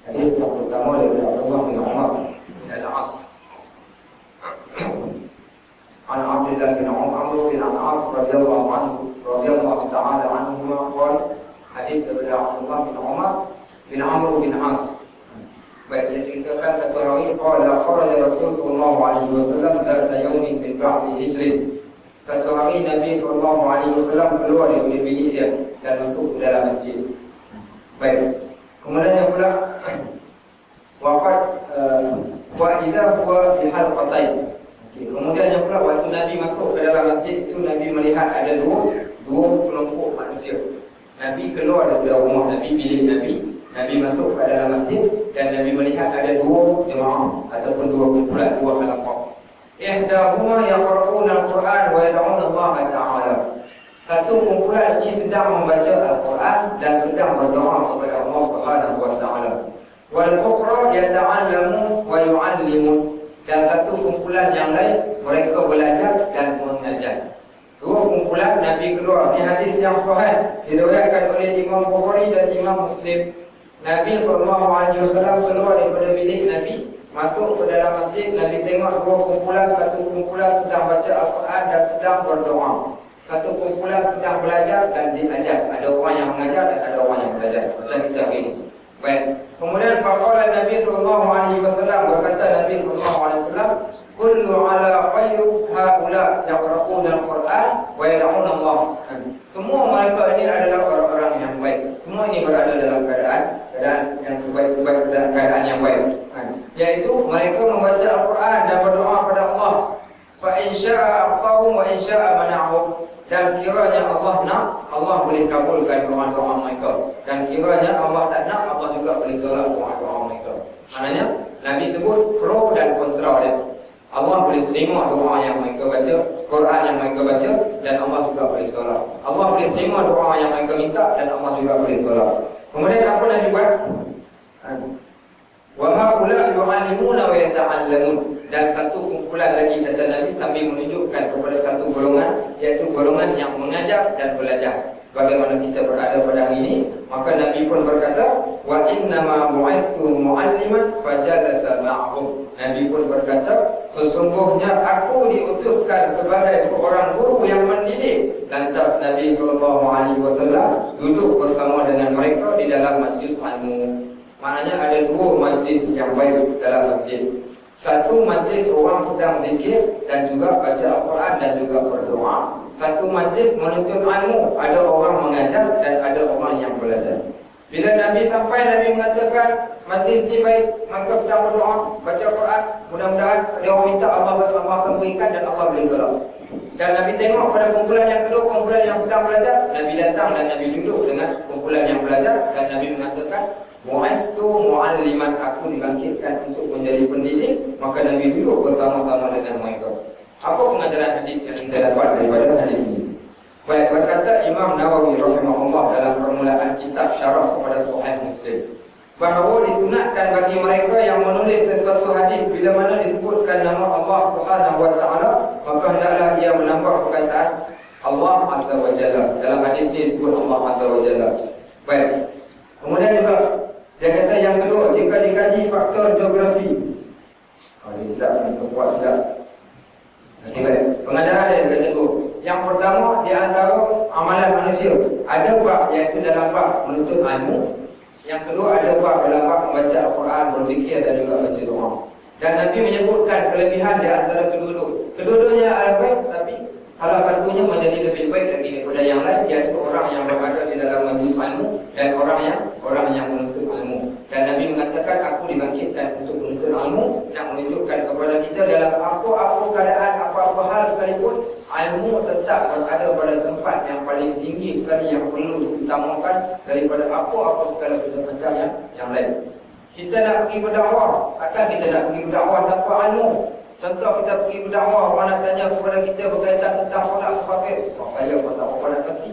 Hadis yang pertama dari Abdullah bin Umar bin Al-As. An Abdullah bin Amr bin Al-As radhiyallahu ta'ala anhuma qala, hadis dari Abdullah bin Umar bin Amr bin Al-As. Baik, dia ceritakan satu hari qala kharaja Rasul sallallahu alaihi wasallam zata yaumin min ba'di hijrin. Satu hari Nabi sallallahu alaihi wasallam keluar dari bilik dia dan masuk ke dalam masjid. Baik. Kemudiannya pula waqad wa iza huwa bi halqatain. Kemudiannya pula waktu Nabi masuk ke dalam masjid itu, Nabi melihat ada dua kelompok manusia. Nabi keluar dari rumah Nabi, bilik Nabi masuk ke dalam masjid dan Nabi melihat ada dua jemaah ataupun dua kumpulan, dua halaqah. Ihdahuma yaqra'una al-Quran wa yad'una Allah Ta'ala. Satu kumpulan ini sedang membaca Al-Quran dan sedang berdoa kepada Allah Subhanahu wa Ta'ala. Wal ukhra yata'allamu wa yu'allimun. Dan satu kumpulan yang lain mereka belajar dan mengajar. Dua kumpulan Nabi keluar. Ini hadis yang sahih diriwayatkan oleh Imam Bukhari dan Imam Muslim. Nabi SAW keluar daripada bilik Nabi, masuk ke dalam masjid. Nabi tengok dua kumpulan. Satu kumpulan sedang baca Al-Quran dan sedang berdoa. Satu kumpulan sedang belajar dan diajar. Ada orang yang mengajar dan ada orang yang belajar. Macam kita hari ini. Baik. Kemudian faqala Nabi SAW, berkata Nabi SAW, kullu ala khairu haula yaqra'una al-Quran wa yad'una Allah. Semua mereka ini adalah orang-orang yang baik. Semua ini berada dalam keadaan yang baik, dalam keadaan yang baik. Yaitu mereka membaca Al-Quran dan berdoa kepada Allah. Fa in syaa'a a'tahum wa in syaa'a mana'ahum. Dan kiranya Allah nak, Allah boleh kabulkan doa-doa mereka. Dan kiranya Allah tak nak, Allah juga boleh tolak doa-doa mereka. Maknanya Nabi sebut pro dan kontra dia. Allah boleh terima doa yang mereka baca, Quran yang mereka baca, dan Allah juga boleh tolak. Allah boleh terima doa yang mereka minta dan Allah juga boleh tolak. Kemudian apa Nabi buat? Wa haula yu'allimuna wa yata'allamun. Dan satu kumpulan lagi kata Nabi sambil menunjukkan kepada satu golongan, iaitu golongan yang mengajar dan belajar. Sebagaimana kita berada pada hari ini, maka Nabi pun berkata, wa innama bu'istu mu'alliman fajalasa ma'ahum. Nabi pun berkata, sesungguhnya aku diutuskan sebagai seorang guru yang mendidik. Lantas Nabi SAW duduk bersama dengan mereka di dalam majlis ilmu. Maknanya ada dua majlis yang baik dalam masjid. Satu majlis orang sedang zikir dan juga baca Al-Quran dan juga berdoa. Satu majlis menuntut ilmu, ada orang mengajar dan ada orang yang belajar. Bila Nabi sampai, Nabi mengatakan majlis ni baik, maka sedang berdoa, baca Quran, mudah-mudahan dia orang minta Allah akan berikan dan Allah boleh tolak. Dan Nabi tengok pada kumpulan yang kedua, kumpulan yang sedang belajar. Nabi datang dan Nabi duduk dengan kumpulan yang belajar dan Nabi mengatakan, mu'aistu mu'alliman, aku dibangkitkan untuk menjadi pendidik. Maka Nabi duduk bersama-sama dengan mereka. Apa pengajaran hadis yang kita dapat daripada hadis ini? Baik, berkata Imam Nawawi rahimahullah dalam permulaan kitab syarah kepada Sahih Muslim, bahawa disunatkan bagi mereka yang menulis sesuatu hadis bila mana disebutkan nama Allah Subhanahu wa taala, maka hendaklah ia menambah perkataan Allah Azza wa Jalla. Dalam hadis ini disebut Allah Azza wa Jalla. Baik. Kemudian juga dia kata yang kedua, jika dikaji faktor geografi. Dia silap, sebuah silap. Baik. Pengajaran dia kata tu. Yang pertama di antara amalan manusia ada bab, iaitu dalam bab menuntut ilmu. Yang kedua ada bab dalam bab membaca Al-Quran, berzikir dan juga baca doa. Dan Nabi menyebutkan kelebihan di antara kedua-dua. Kedua-duanya adalah baik, tapi salah satunya menjadi lebih baik lagi daripada yang lain, iaitu orang yang berada di dalam majlis ilmu dan orang yang menuntut ilmu. Dan Nabi mengatakan, aku dibangkitkan untuk menuntut ilmu, nak menunjukkan kepada kita dalam apa-apa keadaan, apa-apa hal sekalipun, ilmu tetap berada pada tempat yang paling tinggi sekali, yang perlu diutamakan daripada apa-apa segala macam yang lain. Kita nak pergi berdakwah, takkan kita nak pergi berdakwah tanpa ilmu. Contoh, kita pergi berdakwah, orang nak tanya kepada kita berkaitan tentang solat musafir. Saya pun tak apa nak pasti.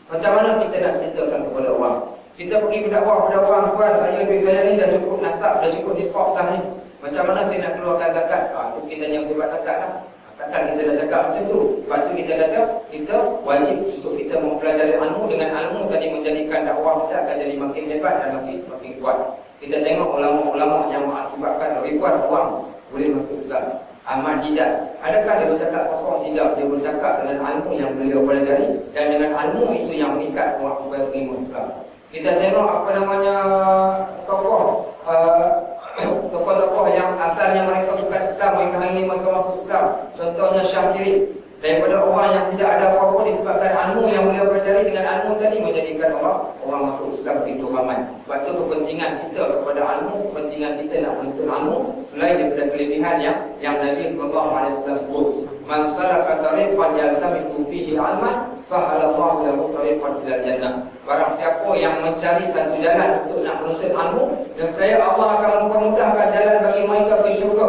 Macam mana kita nak ceritakan kepada orang? Kita pergi berdakwah pada orang, tuan, duit saya ni dah cukup nasab, dah cukup nisab dah ni. Macam mana saya nak keluarkan zakat? Tu kita tanya kepada zakat lah. Takkan kita dah cakap macam tu. Lepas tu kita kata, kita wajib untuk kita mempelajari ilmu. Dengan ilmu tadi menjadikan dakwah kita akan jadi makin hebat dan makin kuat. Kita tengok ulama-ulama yang mengakibatkan ribuan orang boleh masuk Islam. Ahmad Didat, adakah dia bercakap kosong? Tidak. Dia bercakap dengan ilmu yang beliau pelajari, dan dengan ilmu itu yang mengikat orang supaya terima Islam. Kita tengok apa namanya tokoh-tokoh yang asalnya mereka bukan Islam, mereka hari ini mereka masuk Islam. Contohnya Syakiri, daripada orang yang tidak ada apa-apa, disebabkan ilmu yang beliau pelajari, dengan ilmu tadi menjadikan orang masuk Islam begitu ramai. Sebab itu kepentingan kita kepada ilmu, kepentingan kita nak menuntut ilmu, selain daripada kelebihan yang Nabi SAW sebut, man salaka tariqan yaltamisu fihi ilman sahalallahu lahu tariqan ilal jannah. Barang siapa yang mencari satu jalan untuk nak menuntut ilmu, nescaya Allah akan mempermudahkan jalan bagi mereka ke syurga.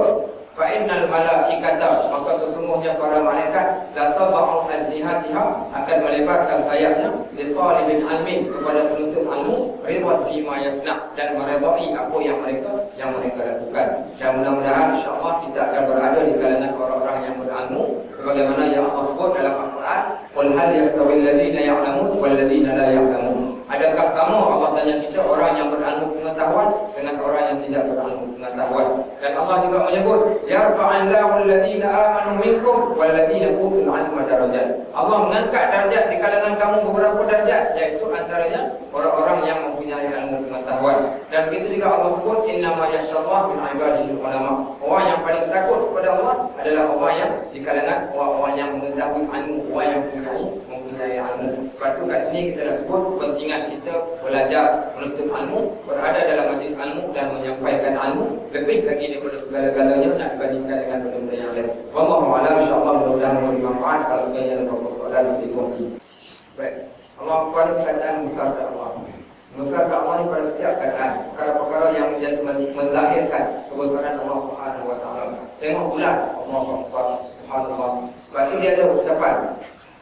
Fa innal malaikata, maka sesungguhnya para malaikat la tadau ajnihatiha, akan melebarkan sayapnya li talibin ilmin, kepada penuntut ilmu, ridwan fi ma yasna, dan meredai apa yang mereka lakukan. Dan mudah-mudahan insya-Allah kita akan berada di kalangan orang-orang yang berilmu, sebagaimana yang Allah sebut dalam Al-Quran, qul hal yastawil ladzina ya'lamun wal ladzina la ya'lamun. Adakah sama, Allah tanya kita, orang yang berilmu pengetahuan dengan orang yang tidak berilmu pengetahuan. Dan Allah juga menyebut, yarfa'illahu alladzina amanu minkum wal ladzina utul 'ilma darajat. Allah mengangkat darjat di kalangan kamu beberapa darjat, iaitu antaranya orang-orang yang mempunyai ilmu pengetahuan. Dan itu juga Allah sebut, innama yakhshallahu min ibadihi ulama. Orang yang paling takut kepada Allah adalah orang yang di kalangan orang-orang yang mengetahui ilmu, orang yang mempunyai ilmu. Sebab itu kat sini kita nak sebut kepentingan kita belajar menuntut ilmu, berada dalam majlis ilmu dan menyampaikan ilmu, lebih lagi daripada segala-galanya nak dibandingkan dengan benda-benda yang lain. Wallahu a'lam, insya-Allah mudah-mudahan memberi manfaat. Kalau sekiranya ada beberapa soalan boleh dikongsi. Baik. Allah pada keadaan besar Allah. Besar Allah ni pada setiap keadaan. Perkara-perkara yang menjadi menzahirkan kebesaran Allah Subhanahu wa taala. Tengok bulan, Allah Subhanahu. Lepas tu dia ada ucapan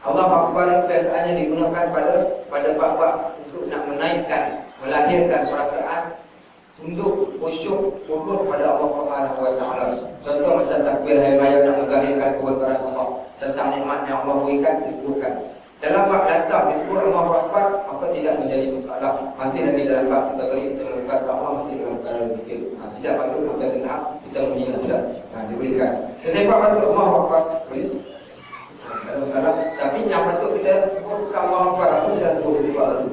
Allah Akbar, yang biasaannya digunakan pada bab-bab untuk nak menaikkan, melahirkan perasaan tunduk, khusyuk pada Allah Subhanahu wa taala. Contoh macam takbir hari raya nak menzahirkan kebesaran Allah, tentang nikmat yang Allah berikan disebutkan. Dalam bab datang disebut Allahu Akbar, maka tidak menjadi masalah. Masih lagi dalam bab kategori kita membesarkan Allah, masih dalam perkara fikir. Tidak masuk sampai ke tahap kita menghina, tidak. Diberikan. Sesepak patut Allahu Akbar, boleh? Tak ada masalah. Tapi yang patut kita sebut bukan Allahu Akbar, apa kita sebut sesepak patut?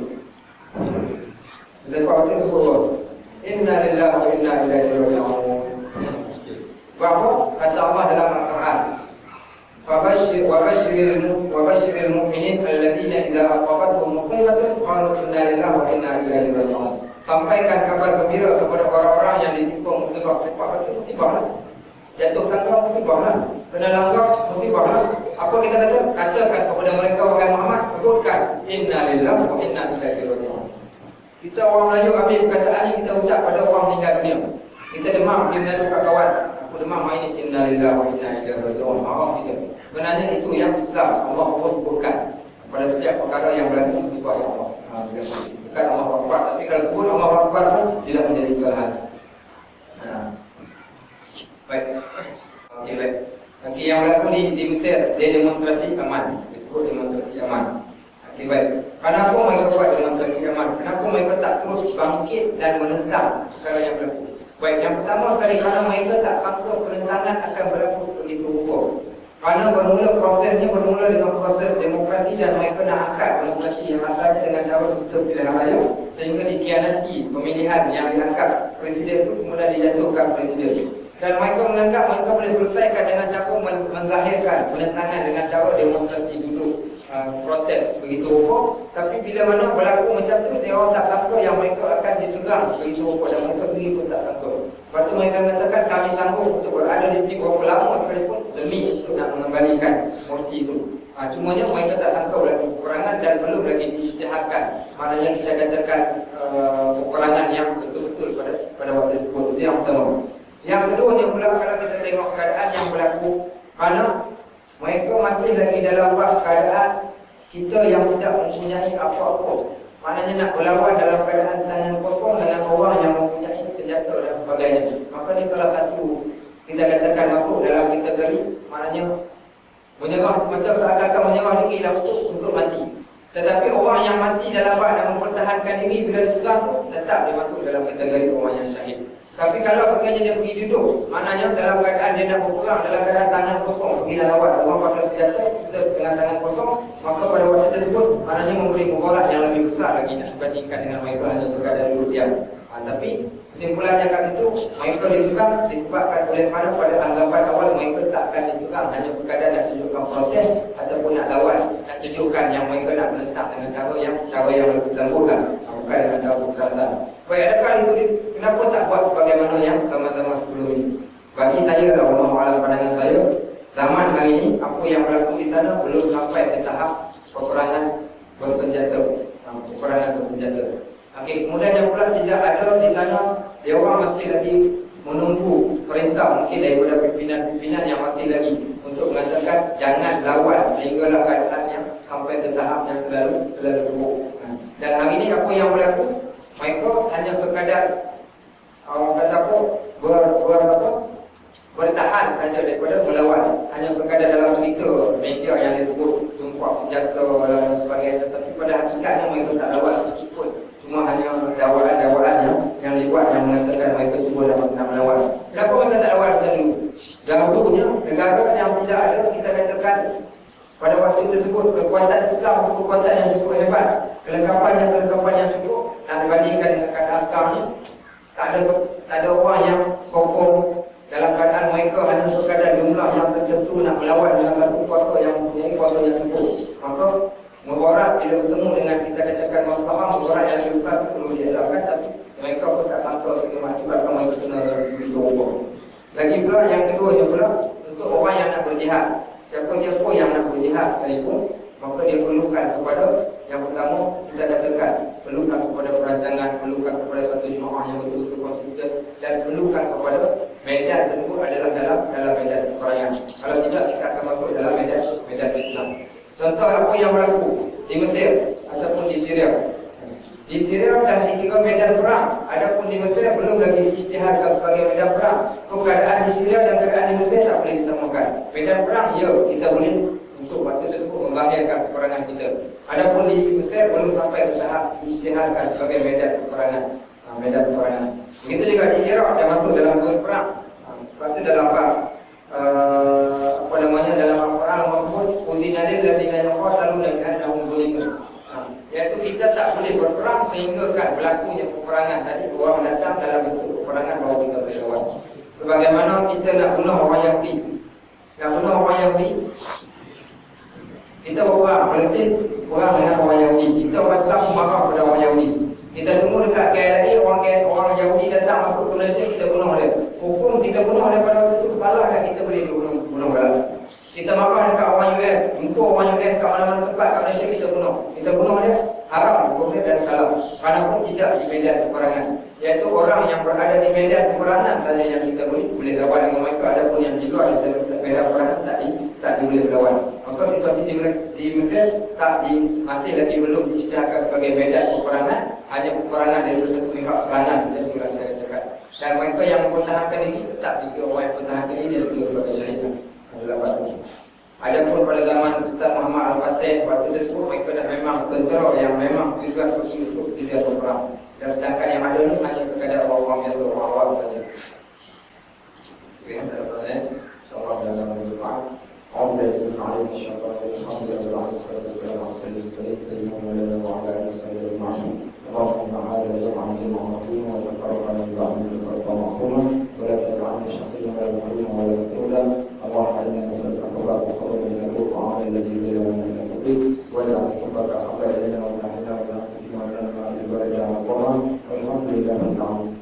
Sesepak patut sebut apa? Inna lillahi wa inna ilaihi raji'un. Berapa? Kata Allah dalam Al-Quran, وبشر المؤمنين الذين إذا أصابتهم مصيبة قالوا إنا لله وإنا إليه راجعون. Sampaikan kabar gembira kepada orang-orang yang ditimpa musibah. Musibah lah. Jatuh tangga musibah lah. Kena langgar musibah lah. Apa kita kata? Katakan kepada mereka, wahai Muhammad, sebutkan inna lillahi wa inna ilaihi raji'un. Kita orang Melayu ambil perkataan ini, kita ucap pada orang meninggal dunia. Kita demam, pergi mengadu kat kawan, aku demam hari ini inna lillahi wa inna ilaihi raji'un. Kita sebenarnya itu yang Islam Allah sebutkan pada setiap perkara yang berlaku musibah ya Allah. Bukan Allah Akbar, tapi kalau sebut Allah Akbar pun tidak menjadi kesalahan. Baik. Okey, baik. Okey, yang berlaku di Mesir, dia demonstrasi aman. Disebut demonstrasi aman. Okey, baik. Kenapa mereka buat demonstrasi aman? Kenapa mereka tak terus bangkit dan menentang perkara yang berlaku? Baik, yang pertama sekali kerana mereka tak sangka penentangan akan berlaku sebegitu rupa. Kerana prosesnya bermula dengan proses demokrasi dan mereka nak angkat demokrasi yang asalnya dengan cara sistem pilihan raya sehingga dikhianati pemilihan yang diangkat presiden itu kemudian dijatuhkan presiden. Dan mereka menganggap mereka boleh selesaikan dengan cara menzahirkan penentangan dengan cara demonstrasi duduk protes begitu rupa. Tapi bila mana berlaku macam tu, dia orang tak sangka yang mereka akan diserang begitu rupa dan mereka sendiri pun tak sangka. Lepas tu mereka mengatakan kami sanggup untuk berada di sini berapa lama sekalipun demi untuk nak mengembalikan kursi itu. Cumanya mereka tak sangka berlaku peperangan dan belum lagi diisytiharkan. Maknanya kita katakan peperangan yang betul-betul pada waktu tersebut. Itu yang pertama. Yang keduanya pula kalau kita tengok keadaan yang berlaku, kerana mereka masih lagi dalam keadaan kita yang tidak mempunyai apa-apa. Maknanya nak berlawan dalam keadaan tangan kosong dengan orang yang mempunyai senjata dan sebagainya. Maka ni salah satu kita katakan masuk dalam kategori maknanya menyerah, macam seakan-akan menyerah diri lah untuk mati. Tetapi orang yang mati dalam keadaan mempertahankan diri bila diserang tu tetap dia masuk dalam kategori orang yang syahid. Tapi kalau sekiranya dia pergi duduk, maknanya dalam keadaan dia nak berperang dalam keadaan tangan kosong, pergi dan lawan orang pakai senjata, kita dengan tangan kosong, maka pada waktu tersebut maknanya memberi mudarat yang lebih besar lagi nak dibandingkan dengan mereka hanya sekadar duduk diam. Tapi kesimpulannya kat situ, mereka diserang disebabkan oleh mana pada anggapan awal mereka takkan diserang hanya sekadar nak tunjukkan protes ataupun nak lawan, nak tunjukkan yang mereka nak menentang dengan cara yang lebih lembutkan, bukan dengan cara kekerasan. Baik, adakah itu kenapa tak buat sebagaimana yang pertama-tama sebelum ini? Bagi saya, Allah alam pandangan saya, zaman hari ini apa yang berlaku di sana belum sampai ke tahap peperangan bersenjata. Okey, kemudian yang pula tidak ada di sana, dia orang masih lagi menunggu perintah mungkin daripada pimpinan-pimpinan yang masih lagi untuk mengatakan jangan lawan sehinggalah keadaan yang sampai ke tahap yang terlalu teruk. Dan hari ini apa yang berlaku? Mereka hanya sekadar orang kata apa bertahan saja daripada melawan. Hanya sekadar dalam cerita media yang disebut tumpuak senjata dan sebagainya. Tapi pada hakikatnya mereka tak lawan sedikit pun. Cuma hanya dakwaan-dakwaan yang dibuat yang mengatakan mereka cuba nak melawan. Kenapa mereka tak lawan macam dulu? Dahulunya negara yang tidak ada, kita katakan pada waktu tersebut kekuatan Islam itu kekuatan yang cukup hebat, kelengkapan yang cukup. Dan dibandingkan dengan keadaan sekarang ni, tak ada orang yang sokong dalam keadaan mereka hanya sekadar jumlah yang tertentu nak melawan dengan satu kuasa yang mempunyai kuasa yang cukup. Maka mudarat bila bertemu dengan kita katakan masalah, mudarat yang lebih besar itu perlu dielakkan, tapi mereka pun tak sangka sekiranya akibatkan mereka kena begitu rupa. Lagi pula yang keduanya pula, untuk orang yang nak berjihad, siapa-siapa yang nak berjihad sekalipun, maka dia perlukan kepada yang pertama kita katakan perlukan kepada perancangan, perlukan kepada satu jemaah yang betul-betul konsisten, dan perlukan kepada medan tersebut adalah dalam medan peperangan. Kalau tidak, kita akan masuk dalam medan fitnah. Contoh apa yang berlaku di Mesir ataupun di Syria. Di Syria dah dikira medan perang, adapun di Mesir belum lagi diisytiharkan sebagai medan perang. So keadaan di Syria dan keadaan di Mesir tak boleh disamakan. Medan perang, ya, kita boleh untuk waktu tersebut menzahirkan peperangan kita. Adapun di Mesir belum sampai ke tahap diisytiharkan sebagai medan peperangan. Begitu juga di Iraq dah masuk dalam zon perang. Lepas tu dalam dalam Al-Quran Allah sebut uzina lil ladzina yuqataluna bi annahum zulimun. Iaitu kita tak boleh berperang sehingga kan berlakunya peperangan. Tadi orang datang dalam bentuk peperangan baru kita boleh lawan. Sebagaimana kita nak bunuh orang Yahudi. Kita berperang Palestin, perang dengan orang Yahudi. Kita orang Islam marah pada orang Yahudi. Kita tunggu dekat KLIA, orang Yahudi datang masuk ke Malaysia, kita bunuh dia. Hukum kita bunuh dia pada waktu itu salah dan kita boleh bunuh balik. Kita marah dekat orang US, jumpa orang US kat mana-mana tempat kat Malaysia, kita bunuh dia, haram hukum dia dan salah. Walaupun tidak di medan peperangan. Iaitu orang yang berada di medan peperangan saja yang kita boleh lawan dengan mereka. Adapun yang di luar medan peperangan tak boleh lawan. Maka situasi di Mesir masih lagi belum diisytiharkan sebagai medan peperangan, hanya peperangan dari satu pihak serangan macam itulah kita katakan. Dan mereka yang mempertahankan ini tetap dikira orang yang mempertahankan ini dikira sebagai syahid adalah waktu. Adapun pada zaman Sultan Muhammad Al-Fatih, waktu tersebut mereka dah memang tentera yang memang tujuan pergi untuk tujuan berperang. Dan sedangkan yang ada ni hanya sekadar orang-orang biasa, orang awam saja. Okey, tak salah InsyaAllah dalam berdoa. Alhamdulillah sallallahu alaihi wasallam. Alhamdulillah sallallahu alaihi wasallam. Sayyidina Maulana wa ala alihi wasallam. Allahumma ta'ala jama'an al-mu'min wa tafarraqan ba'd al-farqa ma'suma wa la taj'alna shaqiyyan wa la mahruman wa la matrudan. Allahumma inna nas'aluka al-huda wa qurba min al-qur'an alladhi la ilaha illa anta wa ja'al al-hubbaka habba ilayna wa nahina wa nafsina wa lana ma'al ibadah al-Qur'an. Alhamdulillah rabbil alamin.